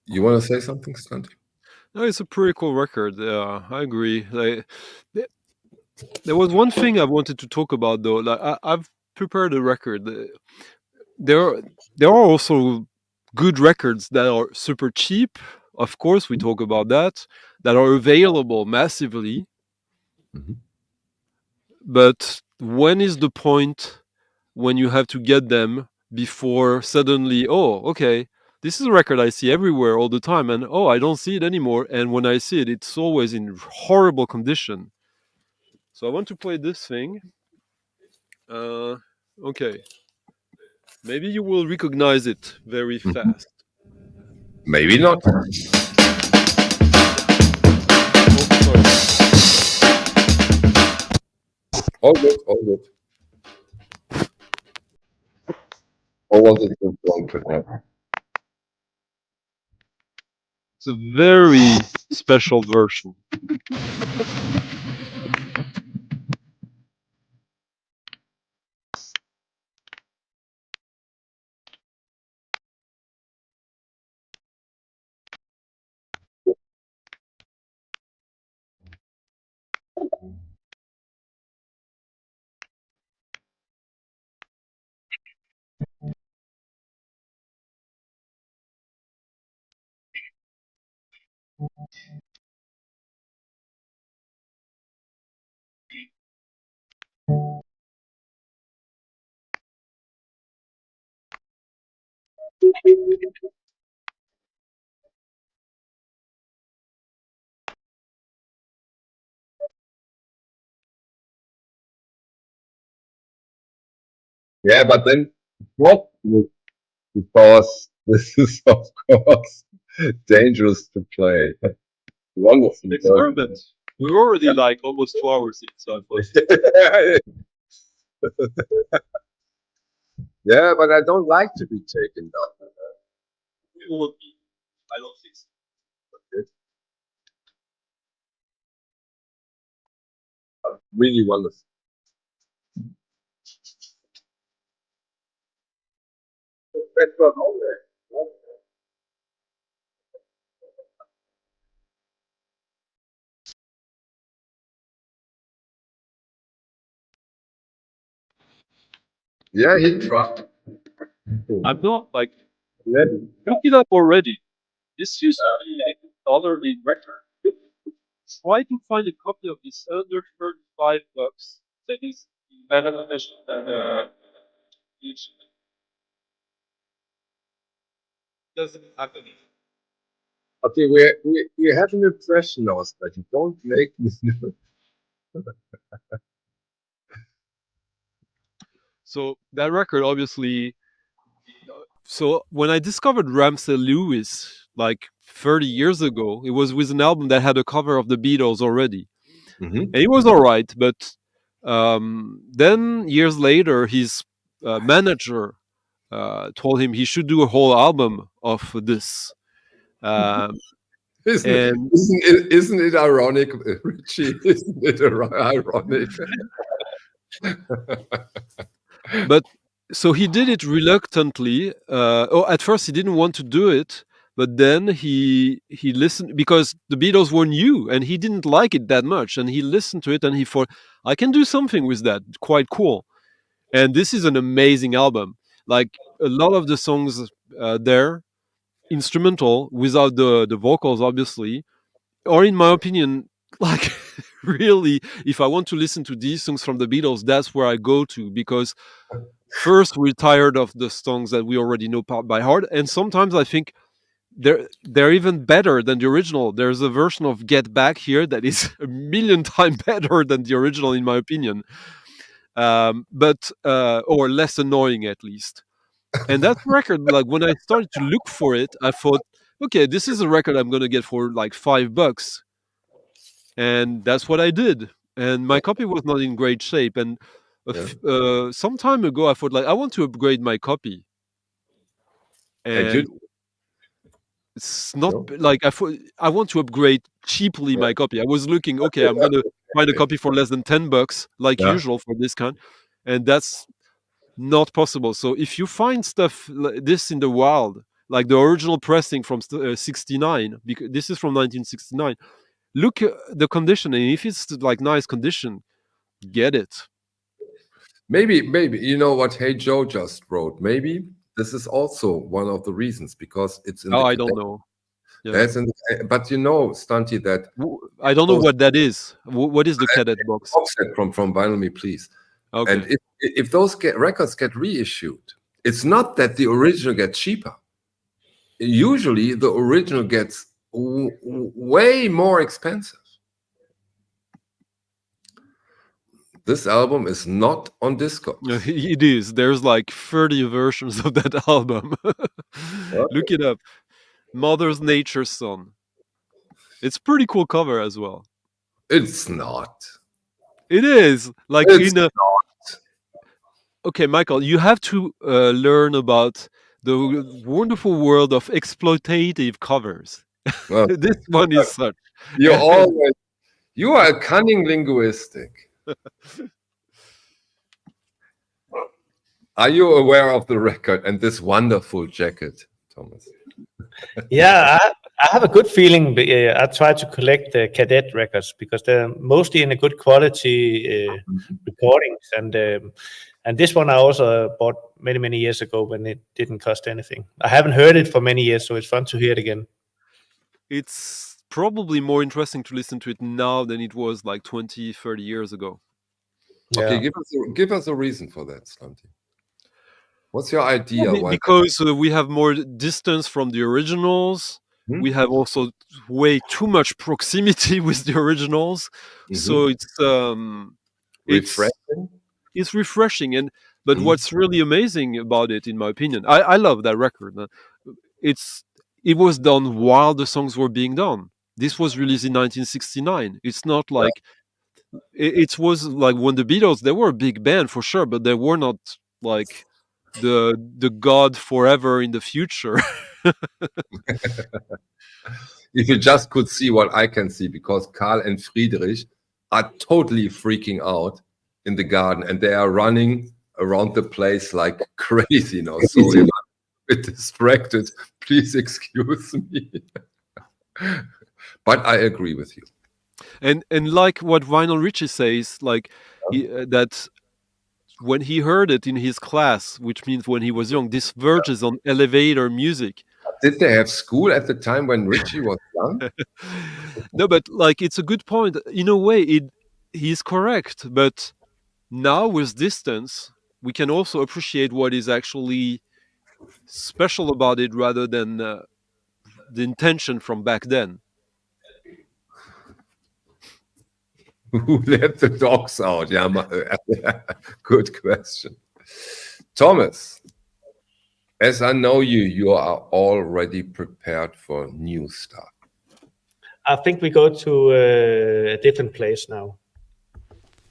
You want to say something, Stunty? No, it's a pretty cool record. Yeah, I agree. Like, there was one thing I wanted to talk about though. Like, I've prepared a record. There are also good records that are super cheap. Of course, we talk about that are available massively. Mhm. But when is the point when you have to get them before suddenly, oh, okay, this is a record I see everywhere all the time, and I don't see it anymore. And when I see it, it's always in horrible condition. So I want to play this thing. Okay. Maybe you will recognize it very fast. Maybe not. All good, all good. Or was it too long for that? It's a very special version. Yeah, but then what? Because this is, of course, dangerous to play. Wonderful. Experiment. We're already like almost 2 hours in, so Yeah, but I don't like to be taken down. I don't think so. Really wonderful. Yeah, he tried. I'm not like Yeah. look it up already. This used to be like $1 record. Try to find a copy of this under $35 that is better than YouTube. Doesn't happen. Okay, we have an impression now, but you don't make this. So that record, obviously. So when I discovered Ramsey Lewis like 30 years ago, it was with an album that had a cover of the Beatles already, and it was all right. But then years later, his manager told him he should do a whole album of this. Isn't it ironic, Richie? Isn't it ironic? But so he did it reluctantly. At first he didn't want to do it, but then he listened because the Beatles were new and he didn't like it that much, and he listened to it and he thought, I can do something with that, quite cool. And this is an amazing album. Like a lot of the songs there, instrumental without the vocals, obviously, or in my opinion, like really, if I want to listen to these songs from the Beatles, that's where I go to, because first we're tired of the songs that we already know by heart, and sometimes I think they're even better than the original. There's a version of Get Back here that is a million times better than the original, in my opinion, but or less annoying at least. And that record, like when I started to look for it, I thought, okay, this is a record I'm gonna get for like $5, and that's what I did. And my copy was not in great shape, and some time ago I thought, like, I want to upgrade my copy, and it's not like I want to upgrade cheaply my copy. I was looking, okay, I'm gonna find a copy for less than $10 like usual for this kind, and that's not possible. So if you find stuff like this in the wild, like the original pressing from 69, because this is from 1969, look the condition, and if it's like nice condition, get it. Maybe you know what Hey Joe just wrote. Maybe this is also one of the reasons, because it's in I don't know. Yeah. But you know, Stunty, that I don't know what that is. What is the cadet box? Box set from Vinyl Me Please. Okay. And if those records get reissued, it's not that the original get cheaper. usually the original gets way more expensive. This album is not on Discogs. It is. There's like 30 versions of that album. Look it up. Mother's Nature's Son. It's pretty cool cover as well. It's not. It is. Like It's in a. Okay, Michael, you have to learn about the wonderful world of exploitative covers. Well, This one is such. You are a cunning linguistic. Are you aware of the record and this wonderful jacket, Thomas? Yeah, I have a good feeling. I try to collect the cadet records because they're mostly in a good quality recordings, and this one I also bought many years ago when it didn't cost anything. I haven't heard it for many years, so it's fun to hear it again. It's probably more interesting to listen to it now than it was like 20, 30 years ago. Okay, give us a reason for that, Slanty. What's your idea? Because we have more distance from the originals. We have also way too much proximity with the originals. So it's refreshing. It's refreshing, but what's really amazing about it, in my opinion, I love that record. It was done while the songs were being done. This was released in 1969. It's not like it was like when the Beatles, they were a big band for sure, but they were not like the god forever in the future. If you just could see what I can see, because Karl and Friedrich are totally freaking out in the garden and they are running around the place like crazy now. So if I'm a bit distracted, please excuse me. But I agree with you. And like what Lionel Richie says, like that when he heard it in his class, which means when he was young, this verges on elevator music. Did they have school at the time when Richie was young? No, but like it's a good point. In a way, he's correct. But now with distance, we can also appreciate what is actually special about it rather than the intention from back then. Who let the dogs out? Yeah, good question. Thomas, as I know you, you are already prepared for new stuff. I think we go to a different place now.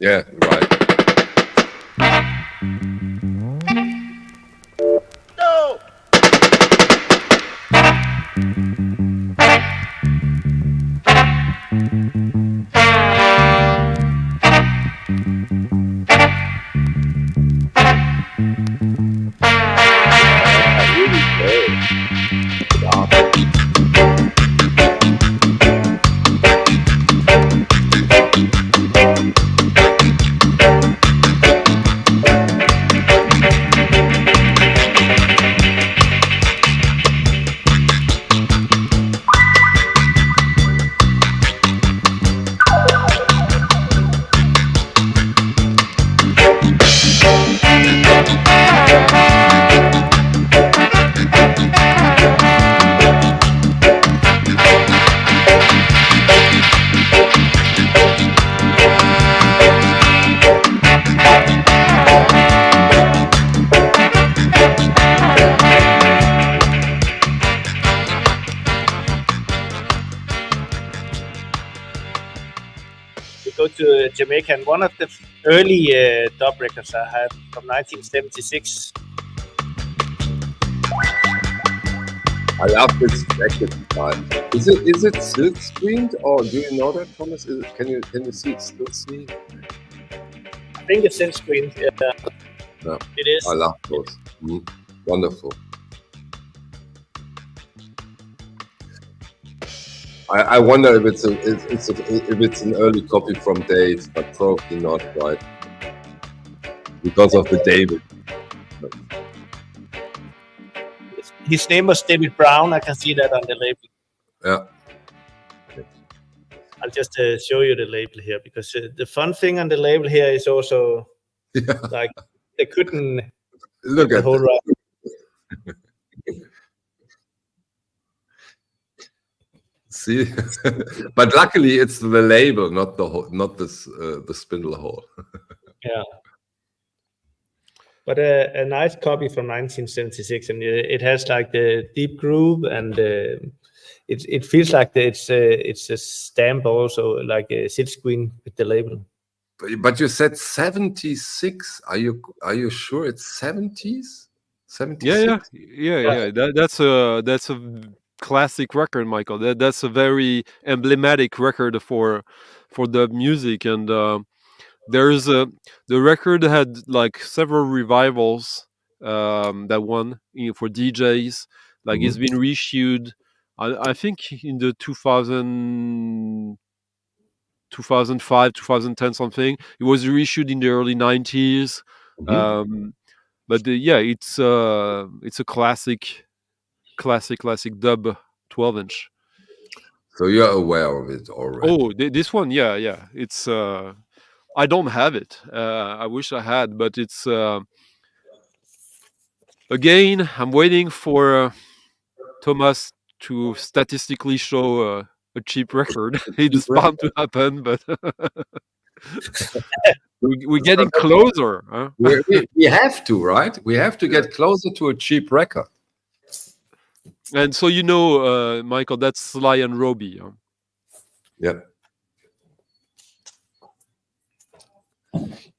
Yeah, right. No! Go to Jamaica, and one of the early dub records I had from 1976. I love this jacket style. Is it silk screened, or do you know that, Thomas? Can you see it silk screened? I think it's silk screened. Yeah, it is. I love those. Wonderful. I wonder if it's an early copy from Dave, but probably not, right? Because of the David. His name was David Brown. I can see that on the label. Yeah. I'll just show you the label here, because the fun thing on the label here is also like they couldn't look the at whole ride. See, but luckily it's the label, not the spindle hole. Yeah. But a nice copy from 1976, and it has like the deep groove, and it feels like it's a stamp also, like a silk screen with the label. But you said 76. Are you sure it's 70s? 76? Yeah. That's a classic record, Michael. That's a very emblematic record for dub music, and the record had like several revivals. That one for DJs, like it's been reissued. I think in the 2005, 2010 something. It was reissued in the early 90s. But it's a classic dub 12-inch. So you're aware of it already. Oh, this one, yeah. It's I don't have it. I wish I had, but it's again, I'm waiting for Thomas to statistically show a cheap record. It's bound to happen, but we're getting closer. Huh? We have to, right? We have to get closer to a cheap record. And so Michael, that's Sly and Robbie. Huh? Yeah.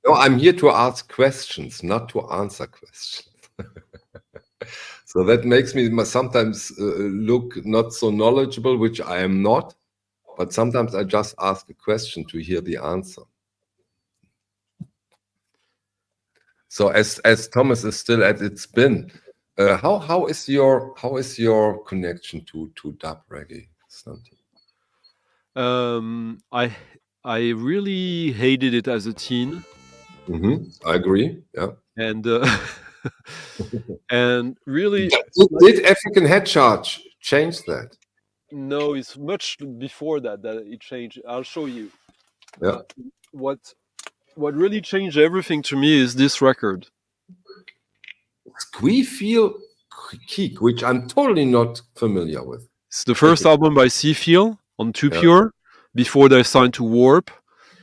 No, I'm here to ask questions, not to answer questions. So that makes me sometimes look not so knowledgeable, which I am not. But sometimes I just ask a question to hear the answer. So as Thomas is still at its bin, how is your connection to dub reggae, Santi? I really hated it as a teen. I agree. Yeah. And and really, did African Head Charge change that? No, it's much before that it changed. I'll show you. Yeah. What really changed everything to me is this record. Squeefeel Keek, which I'm totally not familiar with. It's the first album by Seafeel on 2 Pure, before they signed to Warp.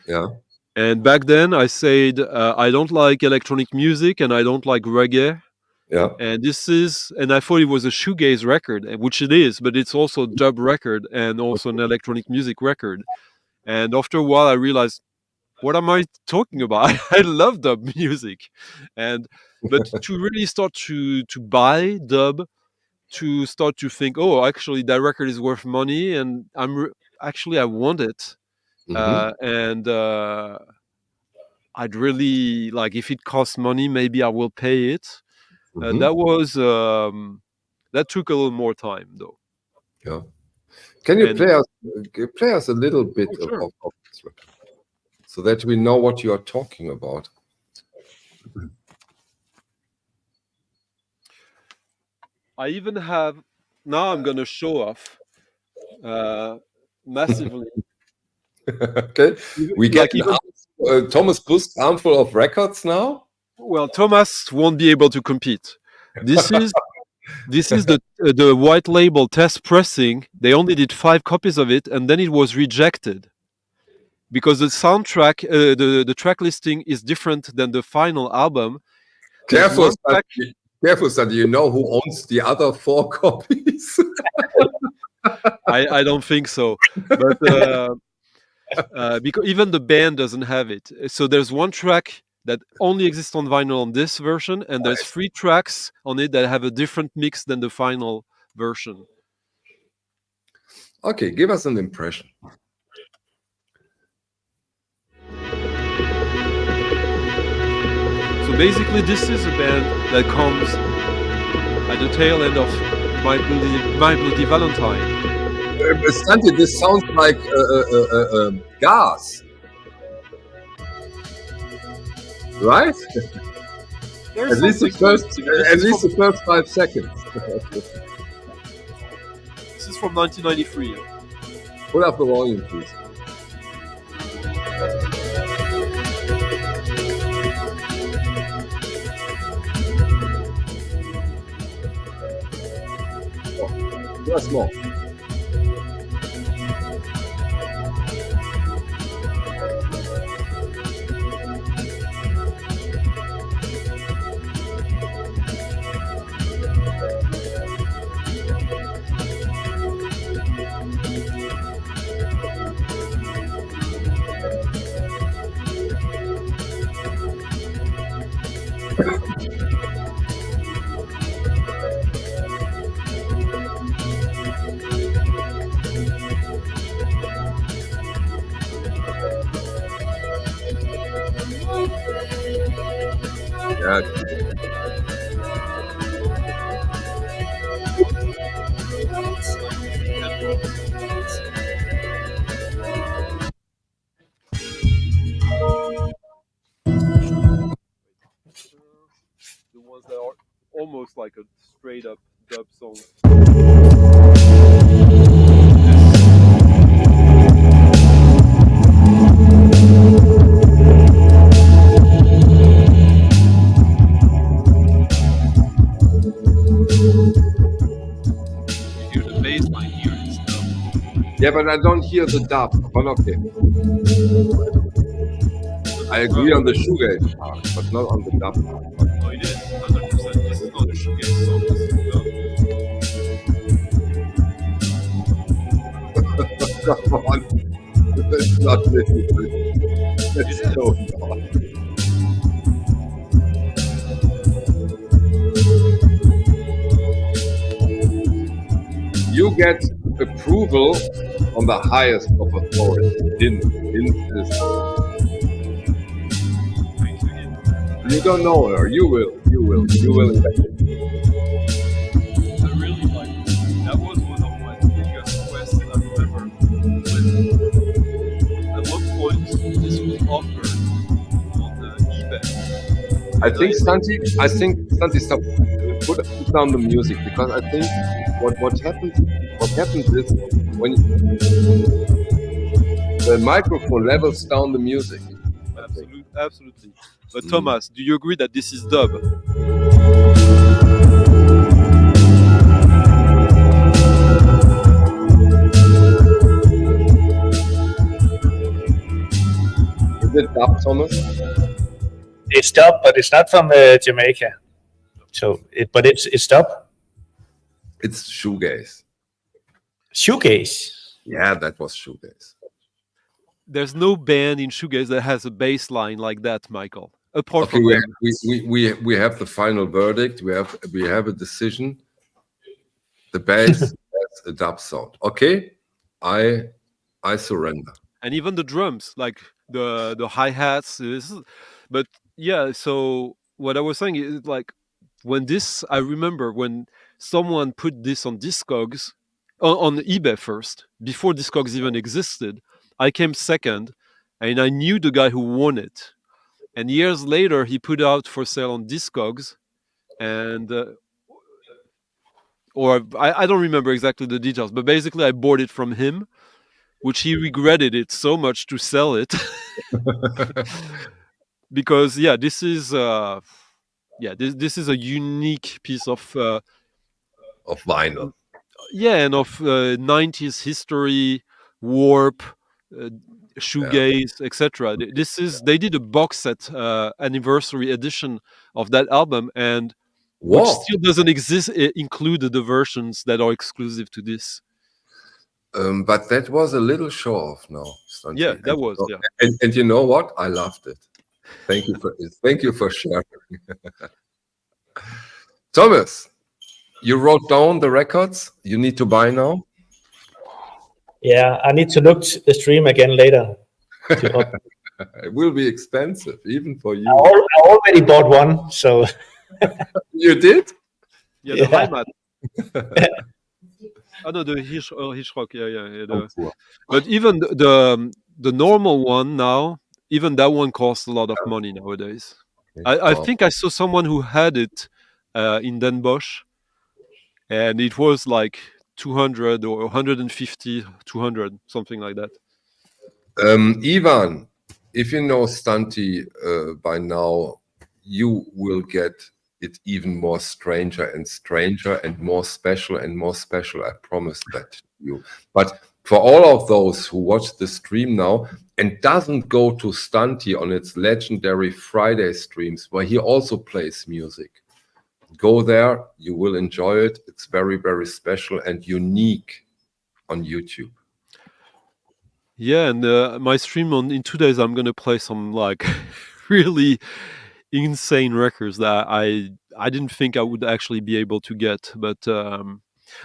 Yeah. And back then I said, I don't like electronic music and I don't like reggae. Yeah. And I thought it was a shoegaze record, which it is, but it's also a dub record and also an electronic music record. And after a while I realized, what am I talking about? I love dub music. But to really start to buy dub, to start to think, oh, actually that record is worth money, and I want it. And I'd really like, if it costs money, maybe I will pay it. That took a little more time, though. Yeah. Can you play us a little bit of this record, so that we know what you are talking about? I even have, now I'm going to show off massively. Okay. We get Thomas Busk armful of records now? Well, Thomas won't be able to compete. This is the white label test pressing. They only did 5 copies of it, and then it was rejected because the soundtrack, the track listing is different than the final album. Careful, Sandy. You know who owns the other 4 copies? I don't think so, but because even the band doesn't have it. So there's one track that only exists on vinyl on this version, and there's 3 tracks on it that have a different mix than the final version. Okay, give us an impression. So basically, this is a band that comes at the tail end of My Bloody Valentine. Santi, this sounds like gas. Right? At least the first 5 seconds. This is from 1993. Put up the volume, please. Oh, small. Yeah, The ones that are almost like a straight up dub song. You hear the bass line here and stuff. yeah, but I don't hear the dub. But okay. I agree on the shoegaze part, but not on the dub part. Oh, it is 100%. This is not a shoegaze song. This is dub. Come on. It's not listening. It's so hard. You get approval on the highest of authority. In this. You don't know her. You will. I really like it. That was one of my biggest quests I've ever. When at one point this was offered on eBay. I think Santi, stop. Put down the music, because I think what happens is when the microphone levels down the music. Absolutely. But Thomas, do you agree that this is dub? Is it dub, Thomas? It's dub, but it's not from Jamaica. So, it's dub. It's shoegaze. Shoegaze. Yeah, that was shoegaze. There's no band in shoegaze that has a bass line like that, Michael. Apart Okay, from we have the final verdict. We have a decision. The bass has a dub sound. Okay, I surrender. And even the drums, like the hi-hats. But yeah, so what I was saying is, like, I remember when someone put this on Discogs, on eBay first, before Discogs even existed, I came second, and I knew the guy who won it. And years later, he put out for sale on Discogs, and I don't remember exactly the details, but basically I bought it from him, which he regretted it so much to sell it. Because this is this is a unique piece of vinyl. And of 90s history, warp, shoegaze, etc. They did a box set anniversary edition of that album, and which still doesn't exist. It included the versions that are exclusive to this. But that was a little show off now. Santi. Yeah, that was. Yeah. And you know what? I loved it. Thank you for sharing. Thomas, you wrote down the records you need to buy now? Yeah, I need to look the stream again later. It will be expensive, even for you. I already bought one, so... You did? Yeah, the Heimat. Oh no, the Hirschrock, yeah. But even the normal one now, even that one costs a lot of money nowadays. I think I saw someone who had it in Den Bosch, and it was like 200 or 150, 200, something like that. Ivan, if you know Stanti by now, you will get it even more stranger and more special and more special. I promise that to you. But for all of those who watch the stream now and doesn't go to Stanti on its legendary Friday streams, where he also plays music, go there. You will enjoy it. It's very, very special and unique on YouTube. Yeah, and my stream in 2 days, I'm gonna play some like really insane records that I didn't think I would actually be able to get. But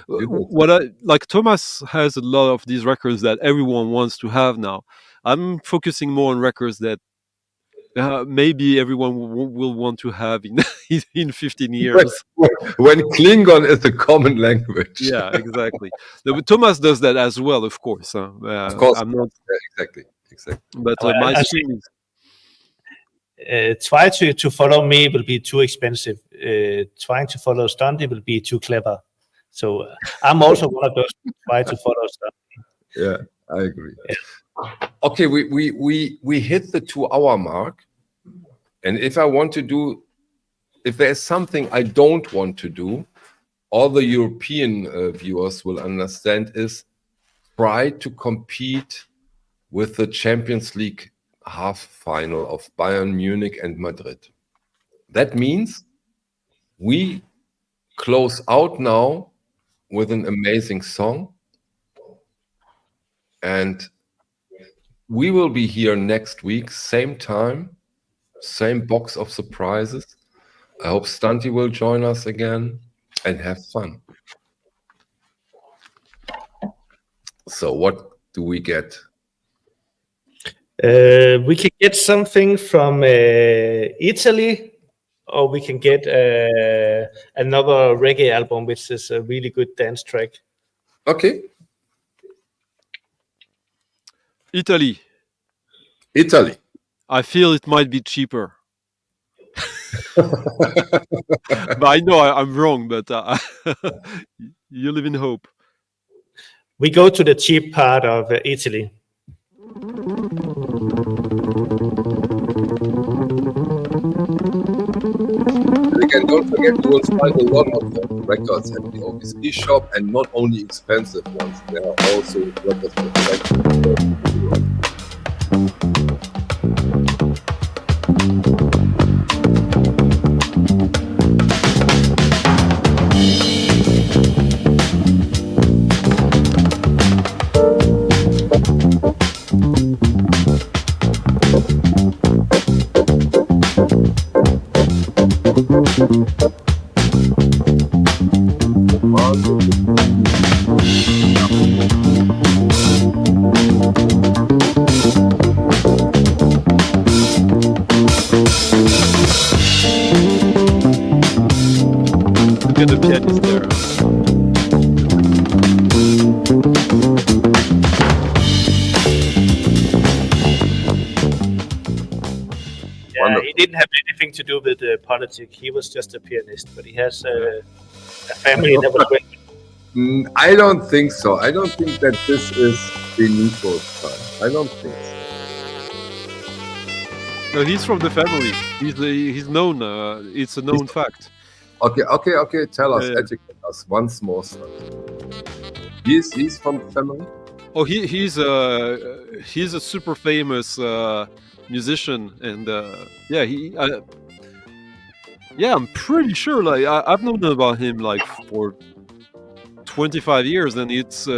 what I like, Thomas has a lot of these records that everyone wants to have now. I'm focusing more on records that maybe everyone will want to have in in 15 years. When Klingon is a common language. Yeah, exactly. Thomas does that as well, of course. Of course. I'm not exactly. But my stream is. Try to follow me will be too expensive. Trying to follow Stunty will be too clever. So I'm also one of those who try to follow Stunty. Yeah, I agree. Yeah. Okay, we hit the 2-hour mark, and if there's something I don't want to do, all the European viewers will understand, is try to compete with the Champions League half final of Bayern Munich and Madrid. That means we close out now with an amazing song, and we will be here next week, same time, same box of surprises. I hope Stunty will join us again and have fun. So what do we get? We can get something from Italy, or we can get another reggae album, which is a really good dance track. Okay. Italy. I feel it might be cheaper. But I know I'm wrong, but you live in hope. We go to the cheap part of Italy. Again, don't forget, you will find a lot of records at the OBC shop, and not only expensive ones. There are also records for Get the pianist there. Yeah, he didn't have anything to do with politics. He was just a pianist, but he has a family that was great. I don't think so. I don't think that this is Benito's time. I don't think so. No, he's from the family. He's known. It's a known fact. Okay. Tell us, educate us once more, son. He's from the family. Oh, he's a super famous musician, and I'm pretty sure. Like I've known about him like for 25 years, and it's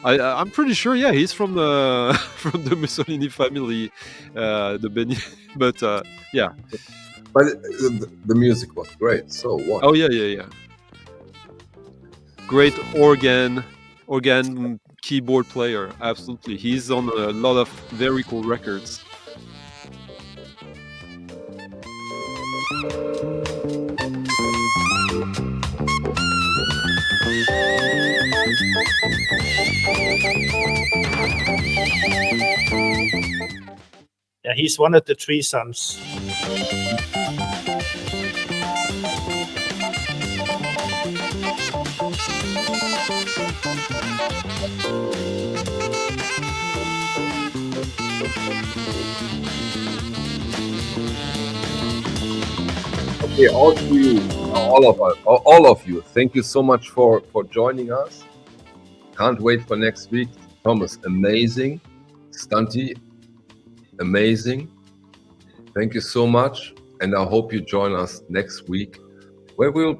I'm pretty sure. Yeah, he's from the from the Mussolini family, the Beni. But yeah. But the music was great. So what? Oh yeah. Great organ keyboard player. Absolutely, he's on a lot of very cool records. Yeah, he's one of the three sons. Okay, all of you, thank you so much for joining us. Can't wait for next week. Thomas, amazing. Stunty, amazing. Thank you so much, and I hope you join us next week, where we'll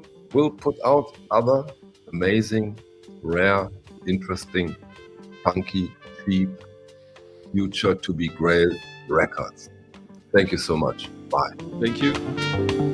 put out other amazing, rare, interesting, funky, cheap, future to be grail records. Thank you so much. Bye. Thank you.